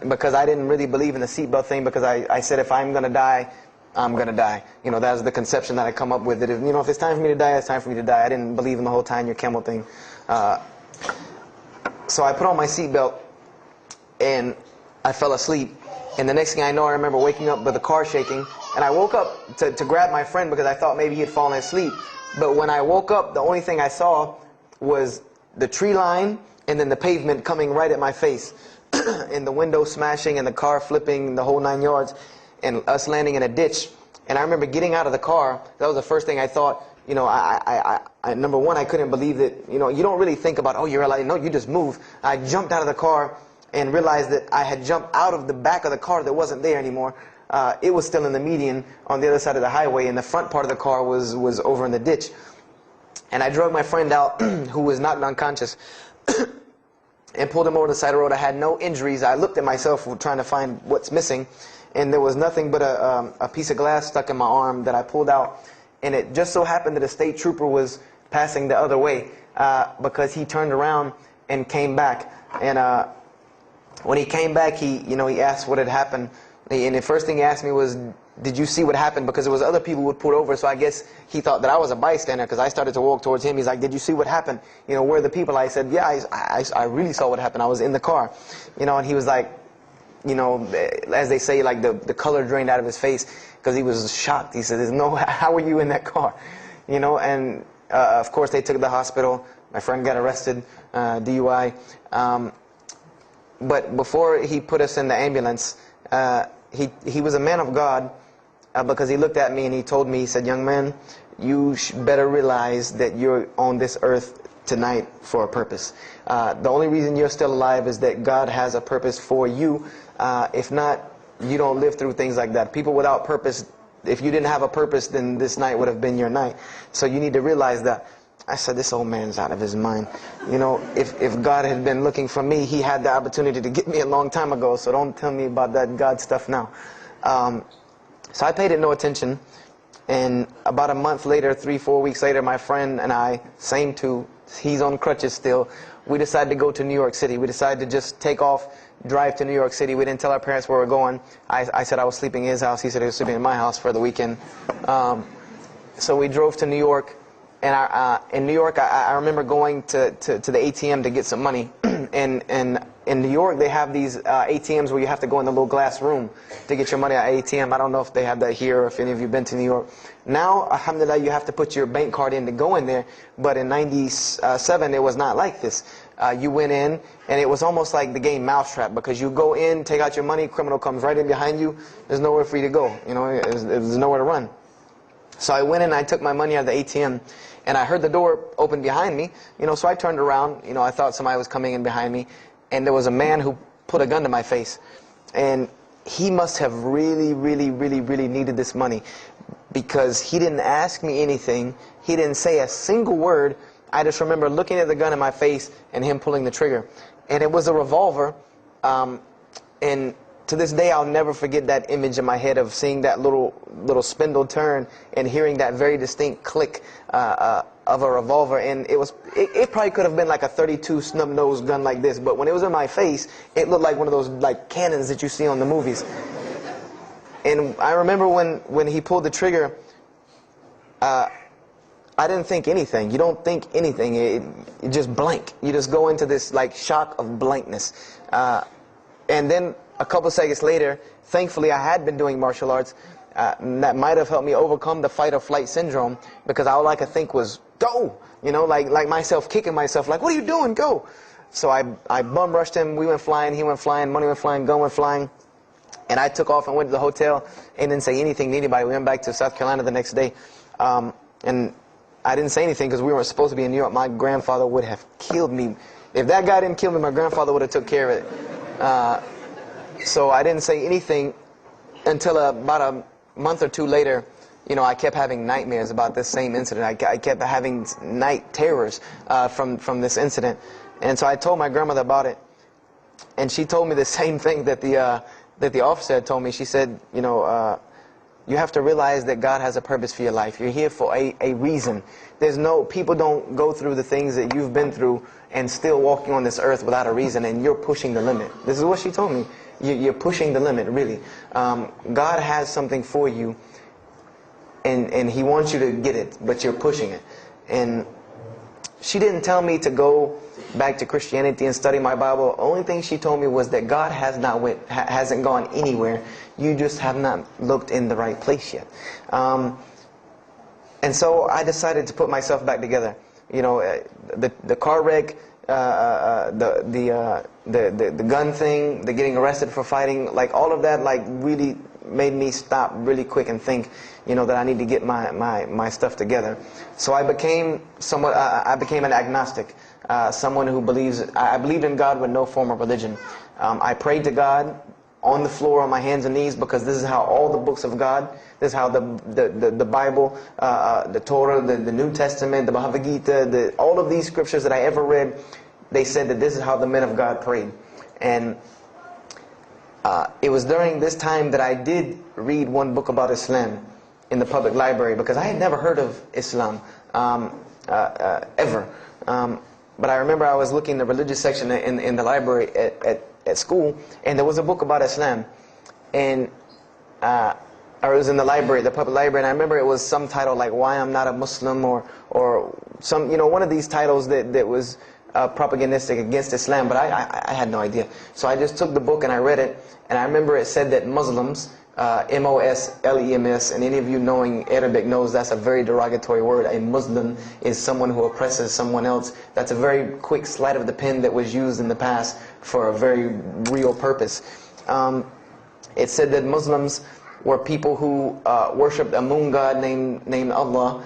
because I didn't really believe in the seatbelt thing, because I said if I'm going to die, I'm going to die. That's the conception that I come up with. That if it's time for me to die, it's time for me to die. I didn't believe in the whole tying your camel thing. So I put on my seatbelt, and I fell asleep. And the next thing I know, I remember waking up with the car shaking. And I woke up to grab my friend, because I thought maybe he had fallen asleep. But when I woke up, the only thing I saw was the tree line and then the pavement coming right at my face. And the window smashing and the car flipping, the whole 9 yards. And us landing in a ditch. And I remember getting out of the car. That was the first thing I thought. Number one, I couldn't believe that. You don't really think about, oh, you're alive. No, you just move. I jumped out of the car and realized that I had jumped out of the back of the car that wasn't there anymore. It was still in the median on the other side of the highway, and the front part of the car was over in the ditch. And I drug my friend out, who was knocked unconscious, and pulled him over the side of the road. I had no injuries. I looked at myself trying to find what's missing. And there was nothing but a piece of glass stuck in my arm that I pulled out. And it just so happened that a state trooper was passing the other way, because he turned around and came back. And when he came back, he asked what had happened. And the first thing he asked me was, did you see what happened? Because there was other people who would pull over, so I guess he thought that I was a bystander, because I started to walk towards him. He's like, did you see what happened? Where are the people? I said, yeah, I really saw what happened. I was in the car. And he was like, as they say, like the color drained out of his face, because he was shocked. He said, how were you in that car? And of course they took the hospital. My friend got arrested, DUI. But before he put us in the ambulance, he was a man of God, because he looked at me and he told me, he said, young man, you better realize that you're on this earth tonight for a purpose. The only reason you're still alive is that God has a purpose for you. If not, you don't live through things like that. People without purpose, if you didn't have a purpose, then this night would have been your night. So you need to realize that. I said, this old man's out of his mind. You know, if God had been looking for me, he had the opportunity to get me a long time ago. So don't tell me about that God stuff now. So I paid it no attention. And about a month later, 3-4 weeks later, my friend and I, same two, he's on crutches still, we decided to go to New York City. We decided to just take off, drive to New York City. We didn't tell our parents where we were going. I said I was sleeping in his house. He said he was sleeping in my house for the weekend. So we drove to New York. And in New York, I remember going to the ATM to get some money. And in New York, they have these ATMs where you have to go in the little glass room to get your money at ATM. I don't know if they have that here or if any of you have been to New York. Now, alhamdulillah, you have to put your bank card in to go in there. But in 97, it was not like this. You went in, and it was almost like the game Mousetrap, because you go in, take out your money, criminal comes right in behind you. There's nowhere for you to go. You know, there's nowhere to run. So I went in and I took my money out of the ATM, and I heard the door open behind me. You know, so I turned around. You know, I thought somebody was coming in behind me, and there was a man who put a gun to my face. And he must have really, really, really, really needed this money, because he didn't ask me anything. He didn't say a single word. I just remember looking at the gun in my face and him pulling the trigger. And it was a revolver. And to this day, I'll never forget that image in my head of seeing that little spindle turn and hearing that very distinct click of a revolver. And it probably could have been like a .32 snub-nosed gun like this, but when it was in my face, it looked like one of those like cannons that you see on the movies. And I remember when he pulled the trigger, I didn't think anything. You don't think anything. You just blank. You just go into this like shock of blankness. And then a couple seconds later, thankfully I had been doing martial arts. That might have helped me overcome the fight or flight syndrome, because all I could think was, go! You know, like myself kicking myself, like, what are you doing? Go! So I bum rushed him. We went flying, he went flying, money went flying, gun went flying. And I took off and went to the hotel and didn't say anything to anybody. We went back to South Carolina the next day. And I didn't say anything because we weren't supposed to be in New York. My grandfather would have killed me. If that guy didn't kill me, my grandfather would have took care of it. So I didn't say anything until about a month or two later. You know, I kept having nightmares about this same incident. I kept having night terrors from this incident. And so I told my grandmother about it. And she told me the same thing that the officer had told me. She said, you know, you have to realize that God has a purpose for your life. You're here for a reason. People don't go through the things that you've been through and still walking on this earth without a reason, and you're pushing the limit. This is what she told me. You're pushing the limit, really. God has something for you, and He wants you to get it, but you're pushing it. And she didn't tell me to go back to Christianity and study my Bible. The only thing she told me was that God hasn't gone anywhere. You just have not looked in the right place yet. And so I decided to put myself back together. You know, the car wreck, the gun thing, the getting arrested for fighting, like all of that, like really made me stop really quick and think, you know, that I need to get my stuff together. So I became an agnostic, someone who I believed in God with no form of religion. I prayed to God on the floor on my hands and knees, because this is how all the books of God, this is how the Bible, the Torah, the New Testament, the Bhagavad Gita, all of these scriptures that I ever read, they said that this is how the men of God prayed. And it was during this time that I did read one book about Islam in the public library, because I had never heard of Islam ever. But I remember I was looking in the religious section in the library at school, and there was a book about Islam, and or it was in the library, the public library, and I remember it was some title like "Why I'm Not a Muslim" or some, you know, one of these titles that was propagandistic against Islam, but I had no idea. So I just took the book and I read it, and I remember it said that Muslims, M-O-S-L-E-M-S, and any of you knowing Arabic knows that's a very derogatory word. A Muslim is someone who oppresses someone else. That's a very quick sleight of the pen that was used in the past for a very real purpose. It said that Muslims were people who worshipped a moon god named Allah,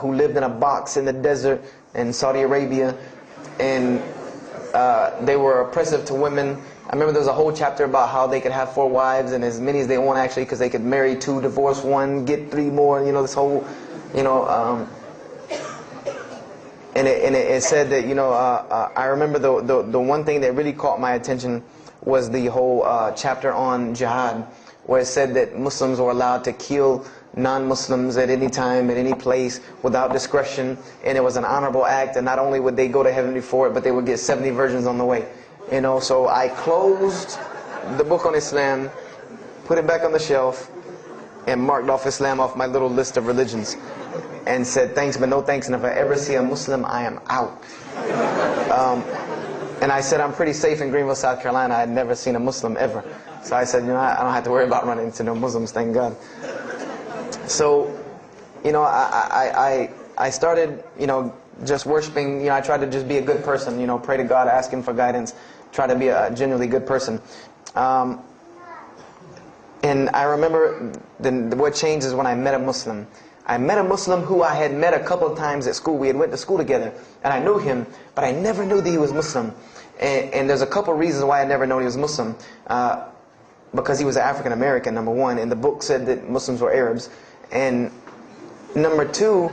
who lived in a box in the desert, in Saudi Arabia, and they were oppressive to women. I remember there was a whole chapter about how they could have 4 wives and as many as they want, actually, because they could marry 2, divorce 1, get 3 more. You know, this whole, you know, and it said that, you know, I remember the one thing that really caught my attention was the whole chapter on jihad, where it said that Muslims were allowed to kill non-Muslims at any time, at any place, without discretion, and it was an honorable act, and not only would they go to heaven before it, but they would get 70 virgins on the way. You know, so I closed the book on Islam, put it back on the shelf, and marked off Islam off my little list of religions, and said thanks but no thanks, and if I ever see a Muslim, I am out. And I said I'm pretty safe in Greenville, South Carolina. I had never seen a Muslim ever. So I said, you know, I don't have to worry about running into no Muslims, thank God. So, you know, I started, you know, just worshiping. You know, I tried to just be a good person, you know, pray to God, ask Him for guidance, try to be a genuinely good person. And I remember what changed is when I met a Muslim. I met a Muslim who I had met a couple of times at school. We had went to school together, and I knew him, but I never knew that he was Muslim. And there's a couple of reasons why I never known he was Muslim. Because he was African American, number one, and the book said that Muslims were Arabs. And number two,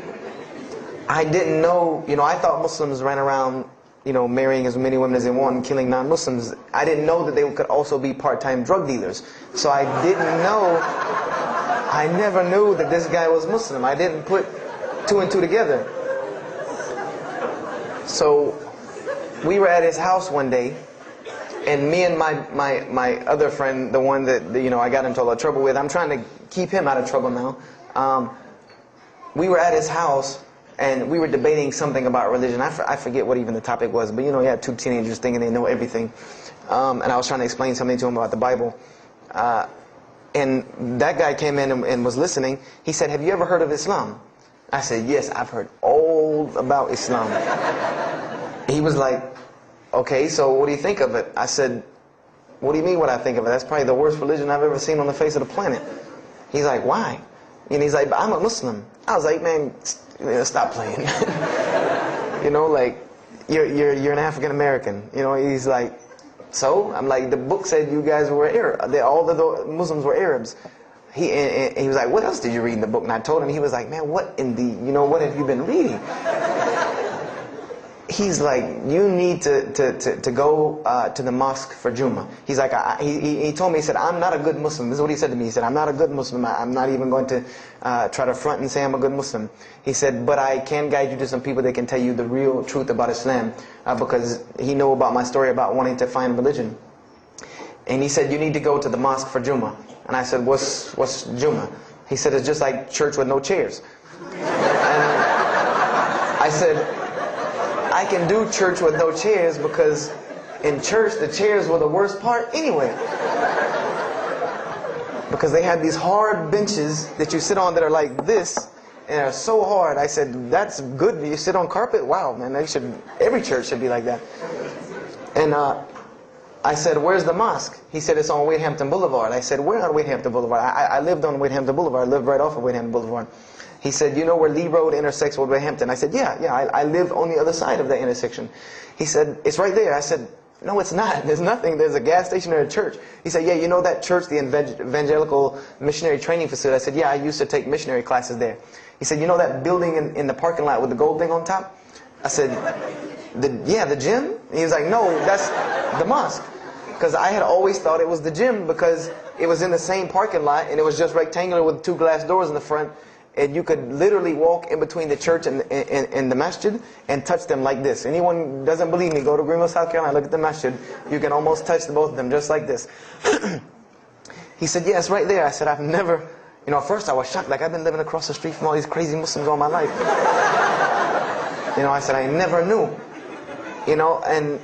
I didn't know, you know, I thought Muslims ran around, you know, marrying as many women as they want and killing non-Muslims. I didn't know that they could also be part-time drug dealers. So I didn't know, I never knew that this guy was Muslim. I didn't put 2 and 2 together. So we were at his house one day, and me and my other friend, the one that, you know, I got into a lot of trouble with, I'm trying to keep him out of trouble now. We were at his house, and we were debating something about religion. I forget what even the topic was, but you know, you had 2 teenagers thinking they know everything. And I was trying to explain something to him about the Bible. And that guy came in and was listening. He said, "Have you ever heard of Islam?" I said, "Yes, I've heard all about Islam." He was like, "Okay, so what do you think of it?" I said, "What do you mean what I think of it? That's probably the worst religion I've ever seen on the face of the planet." He's like, "Why?" And he's like, "I'm a Muslim." I was like, "Man, stop playing." You know, like, you're an African American. You know, he's like, "So?" I'm like, "The book said you guys were Arab. All the Muslims were Arabs." And he was like, "What else did you read in the book?" And I told him. He was like, "Man, what in the, you know, what have you been reading?" He's like, "You need to go to the mosque for Jummah." He's like, he told me, he said, "I'm not a good Muslim." This is what he said to me. He said, "I'm not a good Muslim. I'm not even going to try to front and say I'm a good Muslim." He said, "But I can guide you to some people that can tell you the real truth about Islam," because he knew about my story about wanting to find religion. And he said, "You need to go to the mosque for Jummah." And I said, What's Jummah?" He said, "It's just like church with no chairs." And I said, "I can do church with no chairs because in church the chairs were the worst part anyway." Because they had these hard benches that you sit on that are like this, and they're so hard. I said, "That's good. You sit on carpet? Wow, man, every church should be like that." And I said, "Where's the mosque?" He said, "It's on Wadehampton Boulevard." I said, "Where on Wadehampton Boulevard?" I lived on Wadehampton Boulevard. I lived right off of Wadehampton Boulevard. He said, "You know where Lee Road intersects with Wadehampton?" I said, Yeah, I live on the other side of that intersection." He said, "It's right there." I said, "No, it's not. There's nothing. There's a gas station or a church." He said, "Yeah, you know that church, the Evangelical Missionary Training Facility?" I said, "Yeah, I used to take missionary classes there." He said, "You know that building in the parking lot with the gold thing on top?" I said, the gym?" He was like, "No, that's the mosque." Because I had always thought it was the gym because it was in the same parking lot and it was just rectangular with 2 glass doors in the front. And you could literally walk in between the church and the masjid and touch them like this. Anyone doesn't believe me, go to Greenville, South Carolina, look at the masjid. You can almost touch both of them just like this. He said, "Yeah, it's right there." I said, "I've never," you know, at first I was shocked. Like, I've been living across the street from all these crazy Muslims all my life. You know, I said, "I never knew." You know, and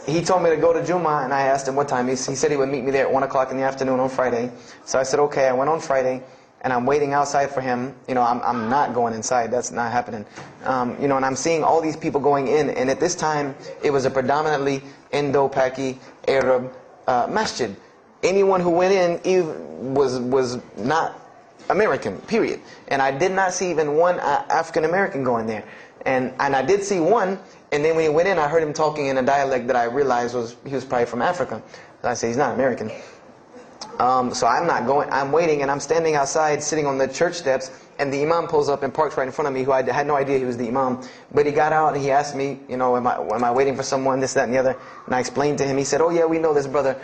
he told me to go to Jummah, and I asked him what time. He said he would meet me there at 1 o'clock in the afternoon on Friday. So I said, okay. I went on Friday. And I'm waiting outside for him. You know, I'm not going inside. That's not happening. You know, and I'm seeing all these people going in. And at this time, it was a predominantly Indo-Paki Arab masjid. Anyone who went in was not American, period. And I did not see even one African American going there. And I did see one, and then when he went in, I heard him talking in a dialect that I realized he was probably from Africa. So I said, he's not American. So I'm not going. I'm waiting, and I'm standing outside, sitting on the church steps, and the imam pulls up and parks right in front of me, who I had no idea he was the imam. But he got out, and he asked me, am I waiting for someone, this, that, and the other? And I explained to him. He said, oh yeah, we know this brother.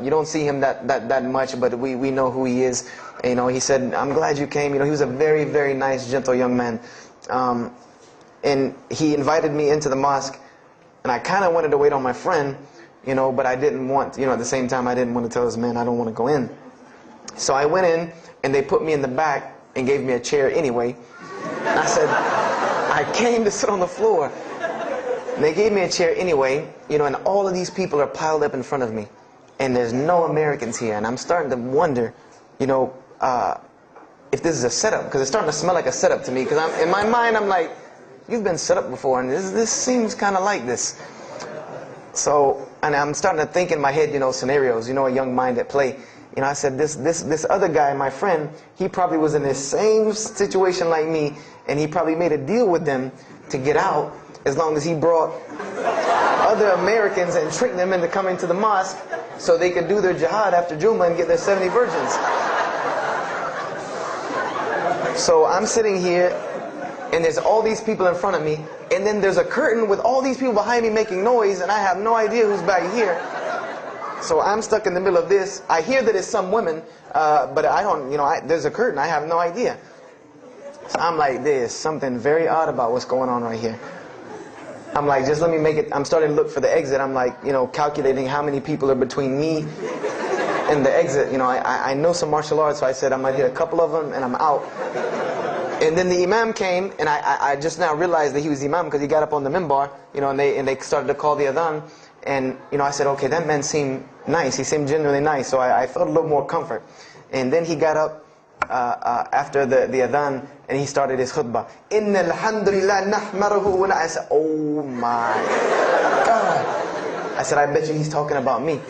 You don't see him that much, but we know who he is. And, he said, I'm glad you came. He was a very, very nice, gentle young man. And he invited me into the mosque, and I kind of wanted to wait on my friend, but I didn't want, at the same time, I didn't want to tell this man I don't want to go in. So I went in, and they put me in the back and gave me a chair anyway. And I said, I came to sit on the floor. And they gave me a chair anyway, and all of these people are piled up in front of me. And there's no Americans here. And I'm starting to wonder, if this is a setup, because it's starting to smell like a setup to me. Because in my mind, I'm like, you've been set up before, and this seems kind of like this. So, and I'm starting to think in my head, scenarios, a young mind at play. I said, this other guy, my friend, he probably was in the same situation like me, and he probably made a deal with them to get out, as long as he brought other Americans and tricked them into coming to the mosque, so they could do their jihad after Jummah and get their 70 virgins. So I'm sitting here, and there's all these people in front of me, and then there's a curtain with all these people behind me making noise, and I have no idea who's back here. So I'm stuck in the middle of this. I hear that it's some women, but I don't, there's a curtain. I have no idea. So I'm like, there's something very odd about what's going on right here. I'm like, just let me make it. I'm starting to look for the exit. I'm like, calculating how many people are between me and the exit. I know some martial arts, so I said I might hit a couple of them, and I'm out. And then the imam came, and I just now realized that he was the imam because he got up on the minbar, and they started to call the adhan. And, I said, okay, that man seemed nice. He seemed genuinely nice. So I felt a little more comfort. And then he got up after the adhan, and he started his khutbah. Inna alhamdulillah nahmaruhu. And I said, oh my God. I said, I bet you he's talking about me.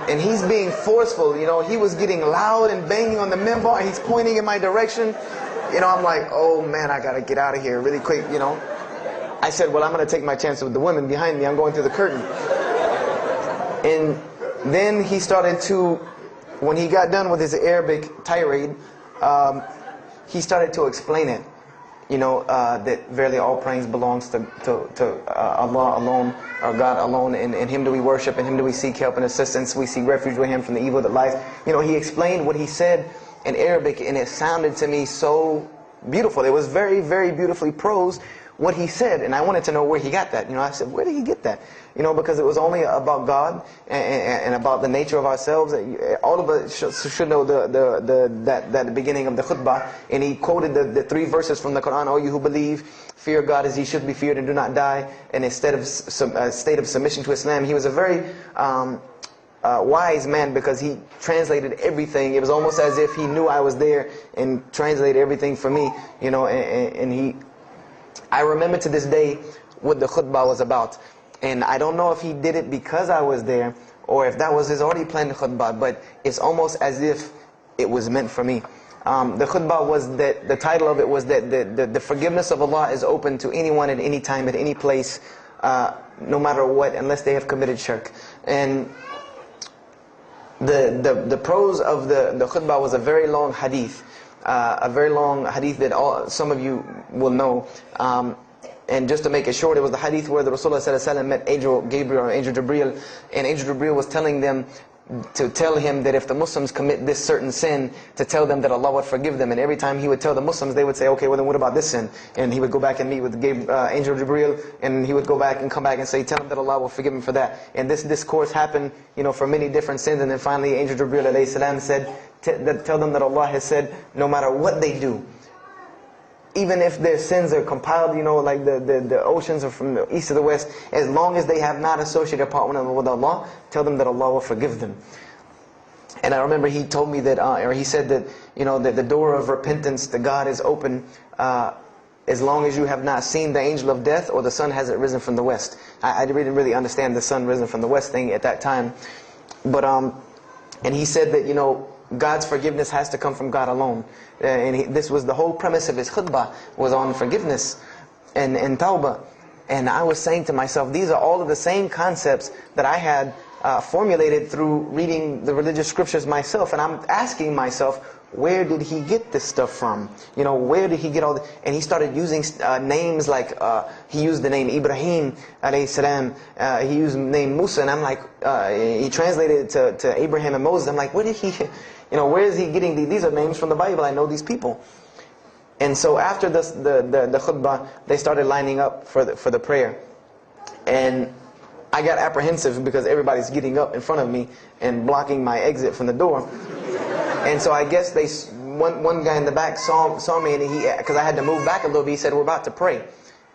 And he's being forceful. He was getting loud and banging on the minbar, and he's pointing in my direction. I'm like, oh man, I got to get out of here really quick, I said, well, I'm going to take my chance with the women behind me. I'm going through the curtain. And then he started to, when he got done with his Arabic tirade, he started to explain it. That verily all praise belongs to Allah alone, or God alone, and Him do we worship, and Him do we seek help and assistance. We seek refuge with Him from the evil that lies. He explained what he said in Arabic, and it sounded to me so beautiful. It was very, very beautifully prosed, what he said, and I wanted to know where he got that. I said, where did he get that? Because it was only about God and about the nature of ourselves. All of us should know that beginning of the khutbah, and he quoted the 3 verses from the Quran. O you who believe, fear God as He should be feared and do not die. And instead of state of submission to Islam, he was a very wise man, because he translated everything. It was almost as if he knew I was there and translated everything for me. I remember to this day what the khutbah was about. And I don't know if he did it because I was there, or if that was his already planned khutbah, but it's almost as if it was meant for me. The khutbah was that, the title of it was that the forgiveness of Allah is open to anyone at any time, at any place, no matter what, unless they have committed shirk. And the prose of the khutbah was a very long hadith. That some of you will know. And just to make it short, it was the hadith where the Rasulullah ﷺ met Angel Gabriel or Angel Jibreel, and Angel Jibreel was telling them to tell him that if the Muslims commit this certain sin, to tell them that Allah would forgive them. And every time he would tell the Muslims, they would say, okay, well then what about this sin? And he would go back and meet with Angel Jibreel, and he would go back and come back and say, tell them that Allah will forgive him for that. And this discourse happened, for many different sins. And then finally Angel Jibreel alayhi salam said, tell them that Allah has said, no matter what they do, even if their sins are compiled, like the oceans are from the east to the west, as long as they have not associated a partner with Allah, tell them that Allah will forgive them. And I remember he told me that, or he said that, that the door of repentance to God is open as long as you have not seen the angel of death or the sun hasn't risen from the west. I didn't really understand the sun risen from the west thing at that time. But, and he said that, God's forgiveness has to come from God alone. And this was the whole premise of his khutbah, was on forgiveness and tawbah. And I was saying to myself, these are all of the same concepts that I had formulated through reading the religious scriptures myself. And I'm asking myself, where did he get this stuff from? You know, where did he get all this? And he started using names like, he used the name Ibrahim alayhi salam, he used the name Musa, and I'm like, he translated it to Abraham and Moses. I'm like, where did he, you know, where is he getting these are names from the Bible, I know these people. And so after the khutbah, they started lining up for the prayer. And I got apprehensive because everybody's getting up in front of me and blocking my exit from the door. And so I guess one guy in the back saw me, and because I had to move back a little bit, he said, we're about to pray.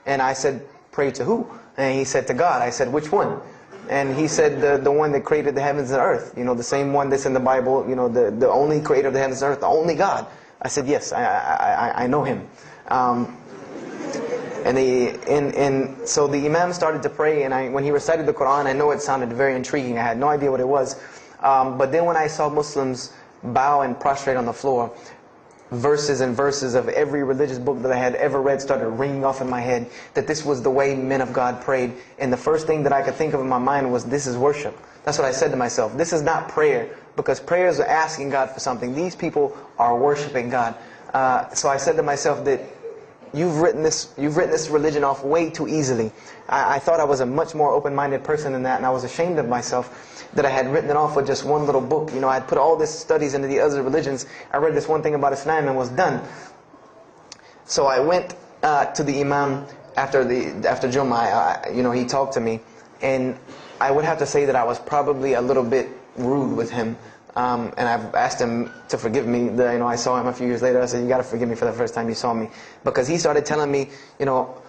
And I said, pray to who? And he said, to God. I said, which one? And he said, the one that created the heavens and earth. You know, the same one that's in the Bible, you know, the only creator of the heavens and earth, the only God. I said, yes, I know him. And so the Imam started to pray, and when he recited the Quran, I know it sounded very intriguing. I had no idea what it was. But then when I saw Muslims bow and prostrate on the floor, verses and verses of every religious book that I had ever read started ringing off in my head, that this was the way men of God prayed. And the first thing that I could think of in my mind was, this is worship. That's what I said to myself. This is not prayer, because prayers are asking God for something. These people are worshiping God. So I said to myself that you've written this religion off way too easily. I thought I was a much more open-minded person than that, and I was ashamed of myself that I had written it off with just one little book. You know, I had put all this studies into the other religions. I read this one thing about Islam and was done. So I went to the Imam after Jummah. You know, he talked to me, and I would have to say that I was probably a little bit rude with him. And I've asked him to forgive me. You know, I saw him a few years later. I said, you got to forgive me for the first time you saw me, because he started telling me, you know,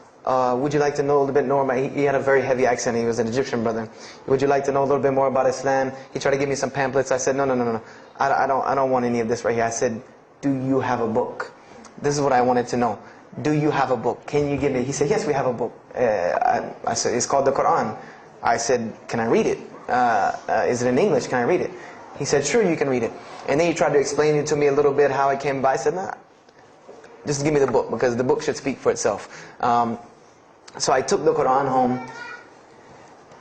would you like to know a little bit more about, he had a very heavy accent, he was an Egyptian brother. Would you like to know a little bit more about Islam? He tried to give me some pamphlets. I said, no. I don't want any of this right here. I said, do you have a book? This is what I wanted to know. Do you have a book? Can you give me? He said, yes, we have a book. I said, it's called the Quran. I said, can I read it? Is it in English? Can I read it? He said, sure, you can read it. And then he tried to explain it to me a little bit, how it came by. I said, nah, just give me the book, because the book should speak for itself. So I took the Quran home,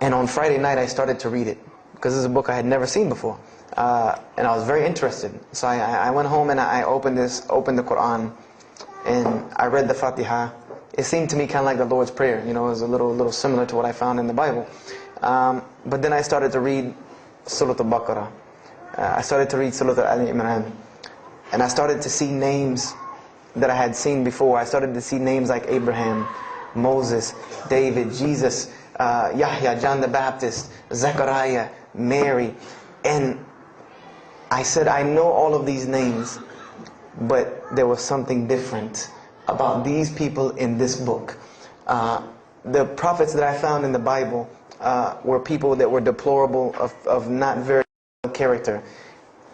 and on Friday night I started to read it, because this is a book I had never seen before. And I was very interested. So I went home and I opened the Quran, and I read the Fatiha. It seemed to me kind of like the Lord's Prayer. You know, it was a little similar to what I found in the Bible. But then I started to read Surah Al-Baqarah. I started to read Surah Al-Imran. And I started to see names that I had seen before. I started to see names like Abraham, Moses, David, Jesus, Yahya, John the Baptist, Zechariah, Mary. And I said, I know all of these names, but there was something different about these people in this book. The prophets that I found in the Bible were people that were deplorable, of not very good character.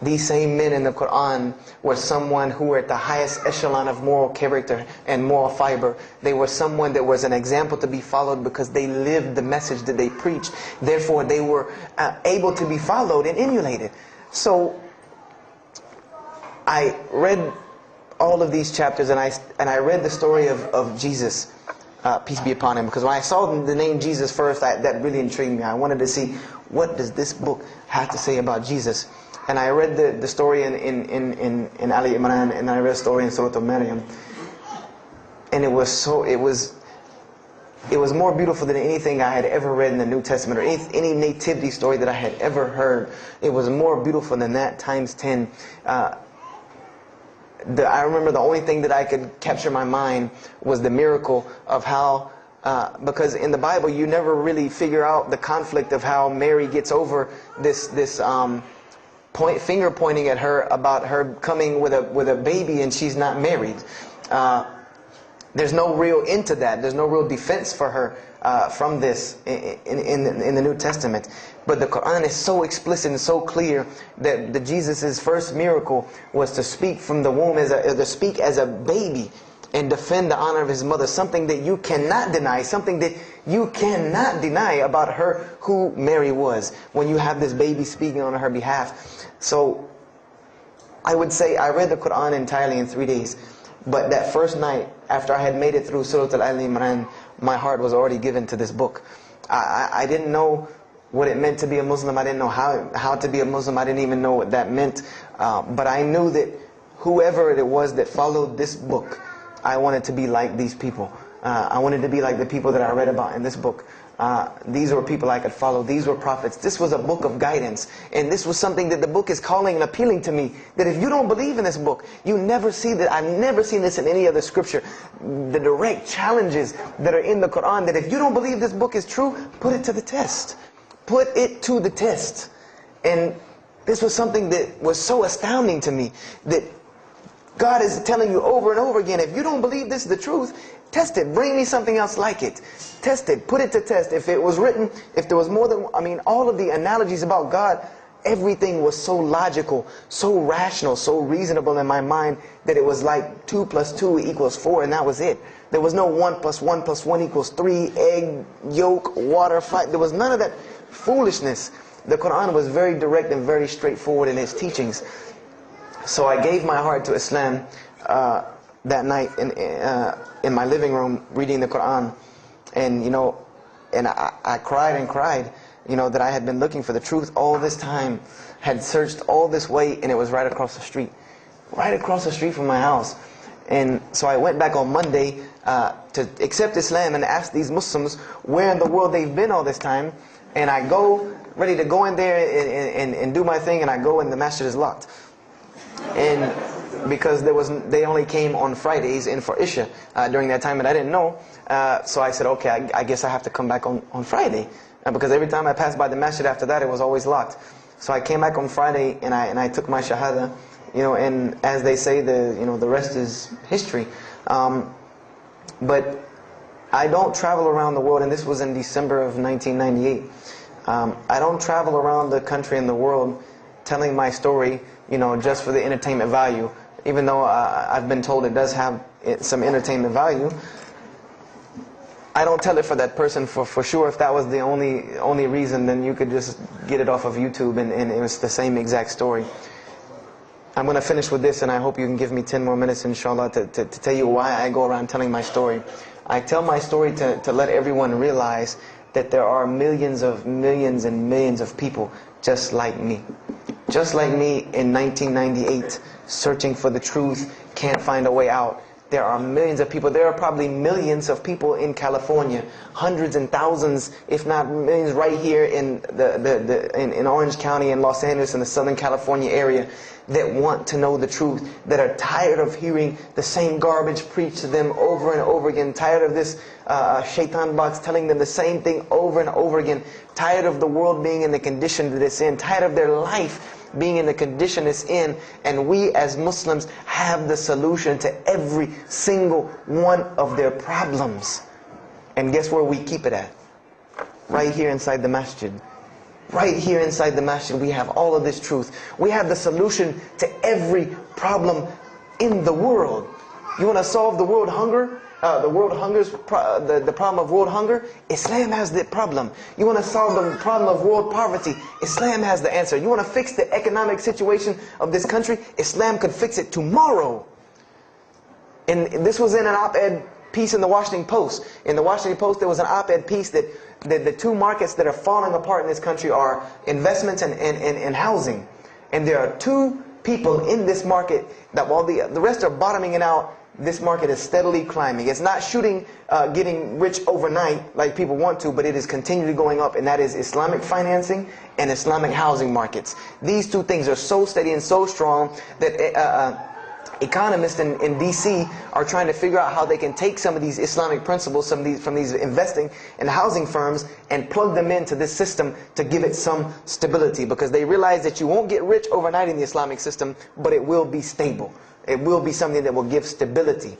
These same men in the Quran were someone who were at the highest echelon of moral character and moral fiber. They were someone that was an example to be followed, because they lived the message that they preached. Therefore, they were able to be followed and emulated. So I read all of these chapters, and I read the story of Jesus, peace be upon him, because when I saw the name Jesus first, that really intrigued me. I wanted to see, what does this book have to say about Jesus? And I read the story in Ali Imran, and I read the story in Surah Al-Maryam, and it was more beautiful than anything I had ever read in the New Testament, or any nativity story that I had ever heard. It was more beautiful than that times 10. I remember the only thing that I could capture my mind was the miracle of how, because in the Bible you never really figure out the conflict of how Mary gets over this finger pointing at her about her coming with a baby and she's not married. There's no real end to that. There's no real defense for her from this in the New Testament. But the Quran is so explicit and so clear that Jesus' first miracle was to speak from the womb, to speak as a baby and defend the honor of his mother. Something that you cannot deny, something that you cannot deny about her, who Mary was, when you have this baby speaking on her behalf. So I would say I read the Quran entirely in 3 days. But that first night, after I had made it through Surah Al-Imran, my heart was already given to this book. I didn't know what it meant to be a Muslim. I didn't know how to be a Muslim. I didn't even know what that meant. But I knew that whoever it was that followed this book, I wanted to be like these people. I wanted to be like the people that I read about in this book. These were people I could follow. These were prophets. This was a book of guidance. And this was something that the book is calling and appealing to me. That if you don't believe in this book, you never see that. I've never seen this in any other scripture. The direct challenges that are in the Quran, that if you don't believe this book is true, put it to the test. Put it to the test. And this was something that was so astounding to me, that God is telling you over and over again, if you don't believe this is the truth, test it. Bring me something else like it. Test it. Put it to test. If it was written, if there was more than, all of the analogies about God, everything was so logical, so rational, so reasonable in my mind, that it was like 2 + 2 = 4, and that was it. There was no 1 + 1 + 1 = 3, egg, yolk, water, fire. There was none of that foolishness. The Quran was very direct and very straightforward in its teachings. So I gave my heart to Islam that night in my living room, reading the Quran, and I cried and cried, that I had been looking for the truth all this time, had searched all this way, and it was right across the street from my house. And so I went back on Monday to accept Islam and ask these Muslims where in the world they've been all this time, and I go ready to go in there and do my thing, and I go and the masjid is locked. And because they only came on Fridays in for Isha during that time, and I didn't know. So I said, okay, I guess I have to come back on Friday, because every time I passed by the masjid after that, it was always locked. So I came back on Friday, and I took my shahada, and as they say, the rest is history. But I don't travel around the world, and this was in December of 1998. I don't travel around the country and the world telling my story, just for the entertainment value. Even though I've been told it does have some entertainment value, I don't tell it for that person for sure. If that was the only reason, then you could just get it off of YouTube and it was the same exact story. I'm going to finish with this, and I hope you can give me 10 more minutes, inshallah, to tell you why I go around telling my story. I tell my story to let everyone realize that there are millions and millions of people just like me. Just like me in 1998, searching for the truth, can't find a way out. There are millions of people. There are probably millions of people in California, hundreds and thousands, if not millions, right here in in Orange County and Los Angeles in the Southern California area, that want to know the truth, that are tired of hearing the same garbage preached to them over and over again, tired of this shaitan box telling them the same thing over and over again, tired of the world being in the condition that it's in, tired of their life being in the condition it's in. And we as Muslims have the solution to every single one of their problems. And guess where we keep it at? Right here inside the masjid. Right here inside the masjid, we have all of this truth. We have the solution to every problem in the world. You want to solve the world hunger? The problem of world hunger? Islam has the problem. You want to solve the problem of world poverty? Islam has the answer. You want to fix the economic situation of this country? Islam could fix it tomorrow. And this was in an op-ed piece in the Washington Post. In the Washington Post, there was an op-ed piece that the two markets that are falling apart in this country are investments and housing. And there are two people in this market that while the rest are bottoming it out, this market is steadily climbing. It's not getting rich overnight like people want to, but it is continually going up, and that is Islamic financing and Islamic housing markets. These two things are so steady and so strong that economists in DC are trying to figure out how they can take some of these Islamic principles, from these investing and housing firms, and plug them into this system to give it some stability, because they realize that you won't get rich overnight in the Islamic system, but it will be stable. It will be something that will give stability.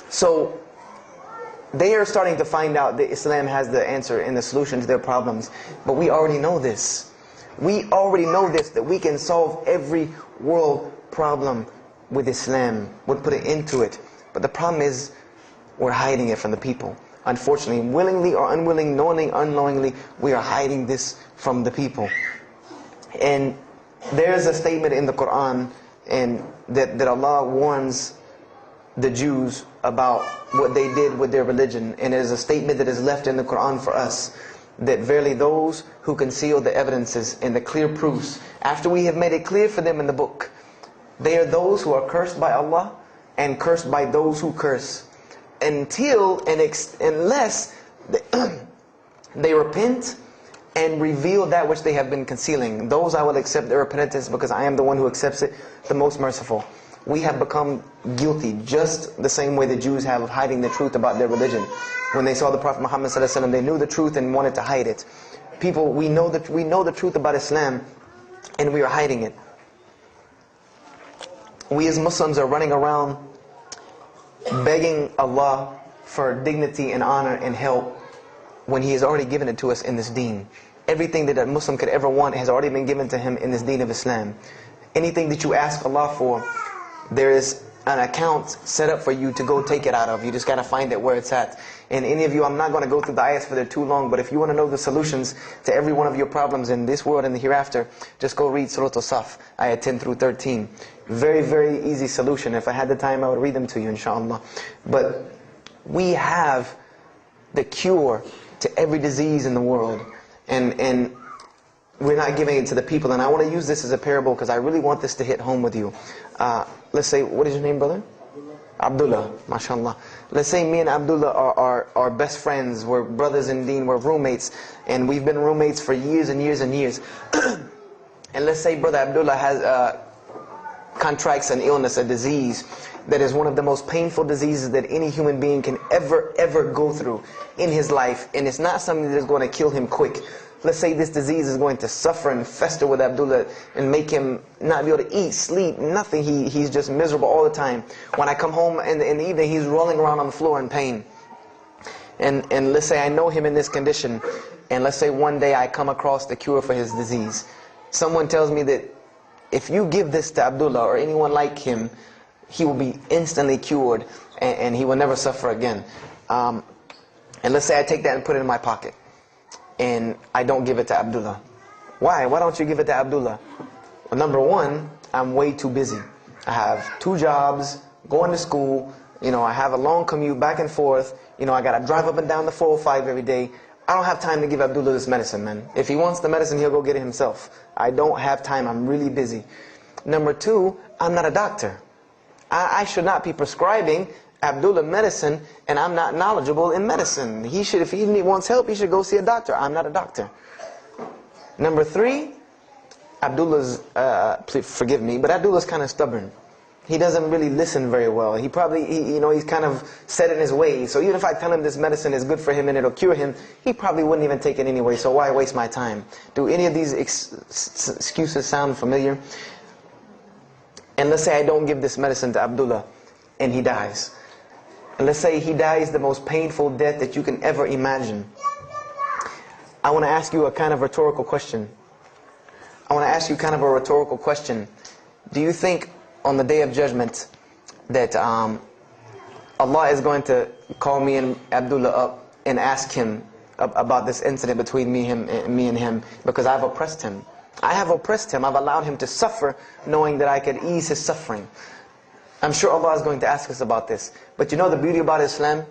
So they are starting to find out that Islam has the answer and the solution to their problems. But we already know this. We already know this, that we can solve every world problem with Islam. We'll put it into it. But the problem is, we're hiding it from the people. Unfortunately, willingly or unwilling, knowingly, unknowingly, we are hiding this from the people. And There's a statement in the Quran and that Allah warns the Jews about what they did with their religion. And it is a statement that is left in the Quran for us, that verily those who conceal the evidences and the clear proofs, after we have made it clear for them in the book, they are those who are cursed by Allah and cursed by those who curse, unless they repent and reveal that which they have been concealing. Those I will accept their repentance, because I am the one who accepts it, the most merciful. We have become guilty just the same way the Jews have of hiding the truth about their religion. When they saw the Prophet Muhammad ﷺ, they knew the truth and wanted to hide it. People, we know the truth about Islam, and we are hiding it. We as Muslims are running around begging Allah for dignity and honor and help when He has already given it to us in this deen. Everything that a Muslim could ever want has already been given to him in this deen of Islam. Anything that you ask Allah for, there is an account set up for you to go take it out of. You just got to find it where it's at. And any of you, I'm not going to go through the ayahs for they're too long, but if you want to know the solutions to every one of your problems in this world and the hereafter, just go read Surah Al-Saf, ayah 10 through 13. Very, very easy solution. If I had the time, I would read them to you, inshallah. But we have the cure to every disease in the world. And we're not giving it to the people. And I want to use this as a parable because I really want this to hit home with you. Let's say, what is your name, brother? Abdullah, mashallah. Let's say me and Abdullah are best friends. We're brothers in deen, we're roommates. And we've been roommates for years and years and years. And let's say brother Abdullah has contracts an illness, a disease that is one of the most painful diseases that any human being can ever go through in his life. And it's not something that is going to kill him quick. Let's say this disease is going to suffer and fester with Abdullah and make him not be able to eat, sleep, nothing. He's just miserable all the time. When I come home in the evening, he's rolling around on the floor in pain. And let's say I know him in this condition, and let's say one day I come across the cure for his disease. Someone tells me that if you give this to Abdullah or anyone like him, he will be instantly cured and he will never suffer again. And let's say I take that and put it in my pocket, and I don't give it to Abdullah. Why? Why don't you give it to Abdullah? Well, number one, I'm way too busy. I have 2 jobs, going to school, I have a long commute back and forth, I got to drive up and down the 405 every day. I don't have time to give Abdullah this medicine, man. If he wants the medicine, he'll go get it himself. I don't have time, I'm really busy. Number 2, I'm not a doctor. I should not be prescribing Abdullah medicine, and I'm not knowledgeable in medicine. If he wants help, he should go see a doctor. I'm not a doctor. Number 3, Abdullah's, please forgive me, but Abdullah's kind of stubborn. He doesn't really listen very well. He probably, he's kind of set in his ways. So even if I tell him this medicine is good for him and it'll cure him, he probably wouldn't even take it anyway. So why waste my time? Do any of these excuses sound familiar? And let's say I don't give this medicine to Abdullah and he dies. And let's say he dies the most painful death that you can ever imagine. I want to ask you a kind of rhetorical question. Do you think on the Day of Judgment that Allah is going to call me and Abdullah up and ask him about this incident between me and him because I've oppressed him? I have oppressed him. I've allowed him to suffer knowing that I could ease his suffering. I'm sure Allah is going to ask us about this. But the beauty about Islam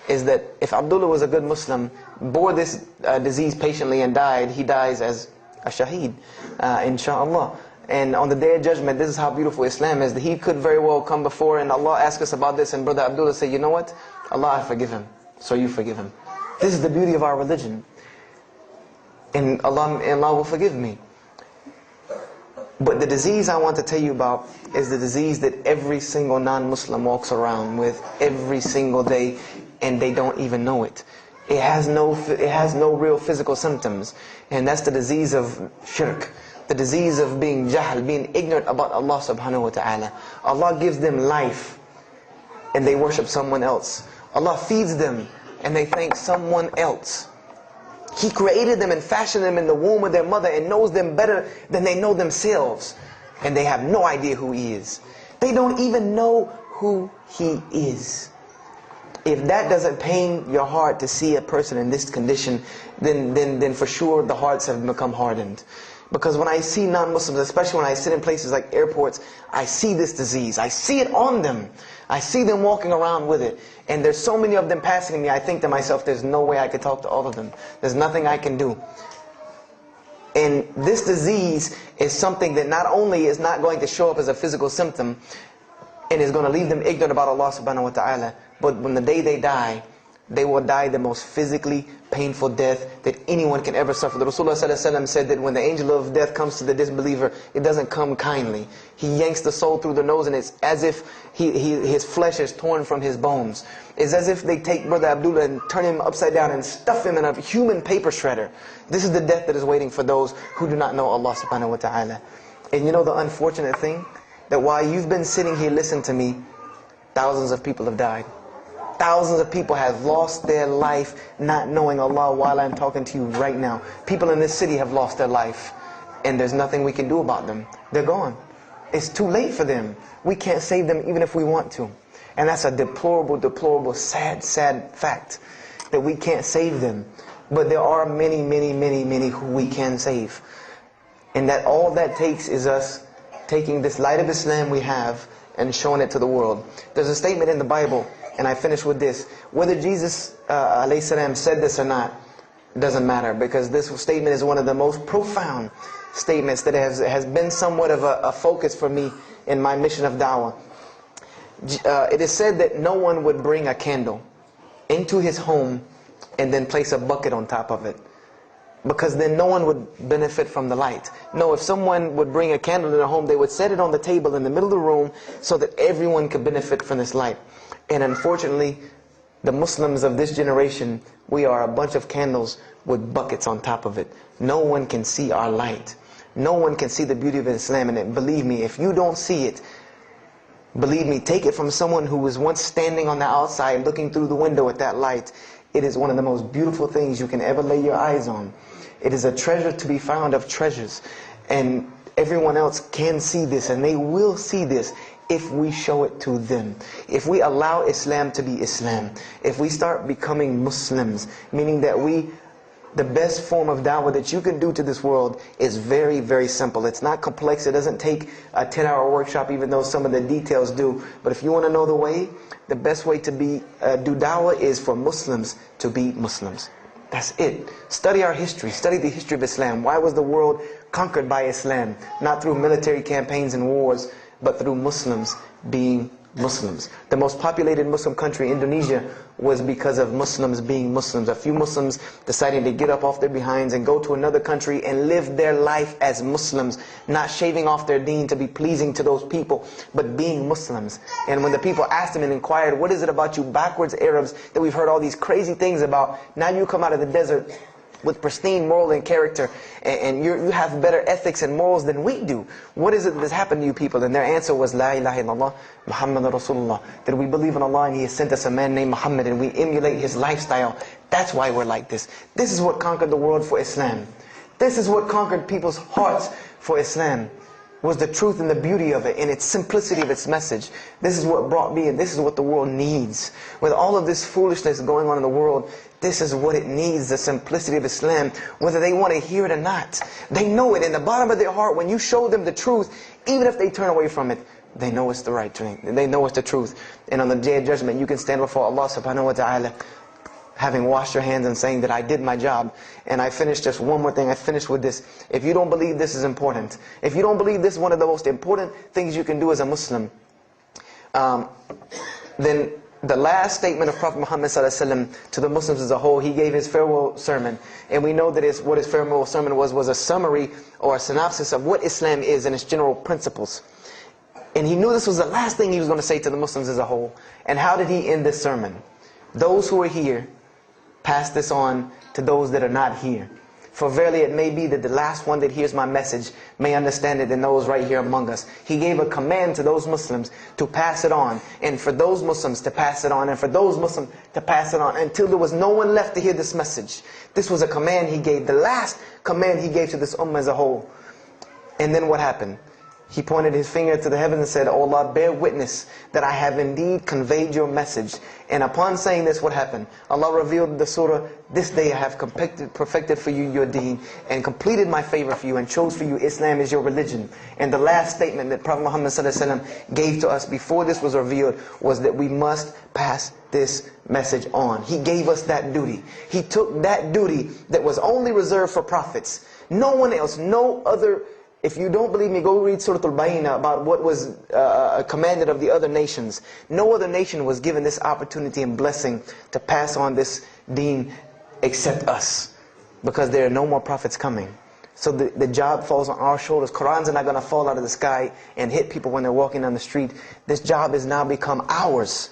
is that if Abdullah was a good Muslim, bore this disease patiently and died, he dies as a shaheed, inshaAllah. And on the Day of Judgment, this is how beautiful Islam is, that he could very well come before and Allah ask us about this, and brother Abdullah say, you know what? Allah, I forgive him. So you forgive him. This is the beauty of our religion. And Allah will forgive me. But the disease I want to tell you about is the disease that every single non-Muslim walks around with every single day, and they don't even know it. It has no real physical symptoms, and that's the disease of shirk, the disease of being jahl, being ignorant about Allah subhanahu wa ta'ala. Allah gives them life, and they worship someone else. Allah feeds them, and they thank someone else. He created them and fashioned them in the womb of their mother and knows them better than they know themselves. And they have no idea who He is. They don't even know who He is. If that doesn't pain your heart to see a person in this condition, then for sure the hearts have become hardened. Because when I see non-Muslims, especially when I sit in places like airports, I see this disease. I see it on them. I see them walking around with it. And there's so many of them passing me, I think to myself, there's no way I could talk to all of them. There's nothing I can do. And this disease is something that not only is not going to show up as a physical symptom, and is going to leave them ignorant about Allah subhanahu wa ta'ala, but when the day they die, they will die the most physically painful death that anyone can ever suffer. The Rasulullah said that when the angel of death comes to the disbeliever, it doesn't come kindly. He yanks the soul through the nose, and it's as if his flesh is torn from his bones. It's as if they take Brother Abdullah and turn him upside down and stuff him in a human paper shredder. This is the death that is waiting for those who do not know Allah subhanahu wa ta'ala. And you know the unfortunate thing? That while you've been sitting here listening to me, thousands of people have died. Thousands of people have lost their life not knowing Allah while I'm talking to you right now. People in this city have lost their life, and there's nothing we can do about them. They're gone. It's too late for them. We can't save them even if we want to. And that's a deplorable, deplorable, sad, sad fact, that we can't save them. But there are many, many, many, many who we can save. And that all that takes is us taking this light of Islam we have and showing it to the world. There's a statement in the Bible, and I finish with this. Whether Jesus alayhi salam said this or not, doesn't matter, because this statement is one of the most profound statements that has been somewhat of a focus for me in my mission of da'wah. It is said that no one would bring a candle into his home and then place a bucket on top of it, because then no one would benefit from the light. No, if someone would bring a candle in their home, they would set it on the table in the middle of the room so that everyone could benefit from this light. And unfortunately, the Muslims of this generation, we are a bunch of candles with buckets on top of it. No one can see our light. No one can see the beauty of Islam in it. Believe me, if you don't see it, believe me, take it from someone who was once standing on the outside looking through the window at that light. It is one of the most beautiful things you can ever lay your eyes on. It is a treasure to be found of treasures. And everyone else can see this, and they will see this if we show it to them. If we allow Islam to be Islam. If we start becoming Muslims, meaning that the best form of da'wah that you can do to this world is very, very simple. It's not complex. It doesn't take a 10-hour workshop, even though some of the details do. But if you want to know the way, the best way to do da'wah is for Muslims to be Muslims. That's it. Study our history. Study the history of Islam. Why was the world conquered by Islam? Not through military campaigns and wars, but through Muslims being Muslims. The most populated Muslim country, Indonesia, was because of Muslims being Muslims. A few Muslims deciding to get up off their behinds and go to another country and live their life as Muslims, not shaving off their deen to be pleasing to those people, but being Muslims. And when the people asked them and inquired, what is it about you backwards Arabs that we've heard all these crazy things about? Now you come out of the desert with pristine moral and character, and you have better ethics and morals than we do. What is it that has happened to you people? And their answer was, La ilaha illallah, Muhammad Rasulullah. That we believe in Allah and He has sent us a man named Muhammad, and we emulate his lifestyle. That's why we're like this. This is what conquered the world for Islam. This is what conquered people's hearts for Islam. Was the truth and the beauty of it, and its simplicity of its message. This is what brought me, and this is what the world needs. With all of this foolishness going on in the world, this is what it needs, the simplicity of Islam, whether they want to hear it or not. They know it in the bottom of their heart. When you show them the truth, even if they turn away from it, they know it's the right thing. They know it's the truth. And on the day of judgment, you can stand before Allah subhanahu wa ta'ala, having washed your hands and saying that I did my job. And I finished just one more thing. I finished with this. If you don't believe this is important, if you don't believe this is one of the most important things you can do as a Muslim, then the last statement of Prophet Muhammad to the Muslims as a whole, he gave his farewell sermon. And we know that what his farewell sermon was a summary or a synopsis of what Islam is and its general principles. And he knew this was the last thing he was going to say to the Muslims as a whole. And how did he end this sermon? Those who are here, pass this on to those that are not here. For verily it may be that the last one that hears my message may understand it than those right here among us. He gave a command to those Muslims to pass it on, and for those Muslims to pass it on, and for those Muslims to pass it on, until there was no one left to hear this message. This was a command he gave, the last command he gave to this ummah as a whole. And then what happened? He pointed his finger to the heavens and said, "O Allah, bear witness that I have indeed conveyed your message." And upon saying this, what happened? Allah revealed the surah, "This day I have perfected for you your deen and completed my favor for you and chose for you Islam as your religion." And the last statement that Prophet Muhammad ﷺ gave to us before this was revealed was that we must pass this message on. He gave us that duty. He took that duty that was only reserved for prophets. No one else, no other. If you don't believe me, go read Surah Al-Bayna about what was commanded of the other nations. No other nation was given this opportunity and blessing to pass on this deen except us. Because there are no more prophets coming. So the job falls on our shoulders. Qurans are not going to fall out of the sky and hit people when they're walking down the street. This job has now become ours.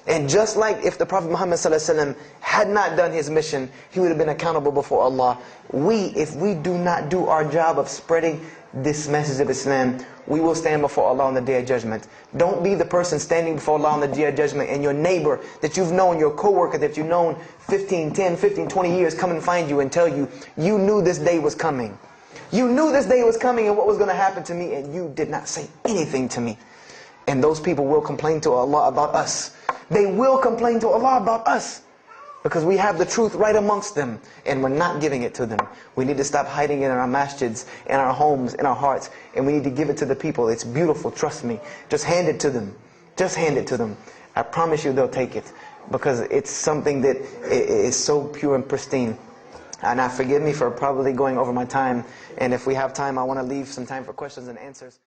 And just like if the Prophet Muhammad ﷺ had not done his mission, he would have been accountable before Allah. If we do not do our job of spreading this message of Islam, we will stand before Allah on the Day of Judgment. Don't be the person standing before Allah on the Day of Judgment and your neighbor that you've known, your co-worker that you've known 10, 15, 20 years come and find you and tell you, you knew this day was coming. You knew this day was coming and what was going to happen to me, and you did not say anything to me. And those people will complain to Allah about us. They will complain to Allah about us. Because we have the truth right amongst them and we're not giving it to them. We need to stop hiding it in our masjids, in our homes, in our hearts. And we need to give it to the people. It's beautiful, trust me. Just hand it to them. Just hand it to them. I promise you they'll take it. Because it's something that is so pure and pristine. And now forgive me for probably going over my time. And if we have time, I want to leave some time for questions and answers.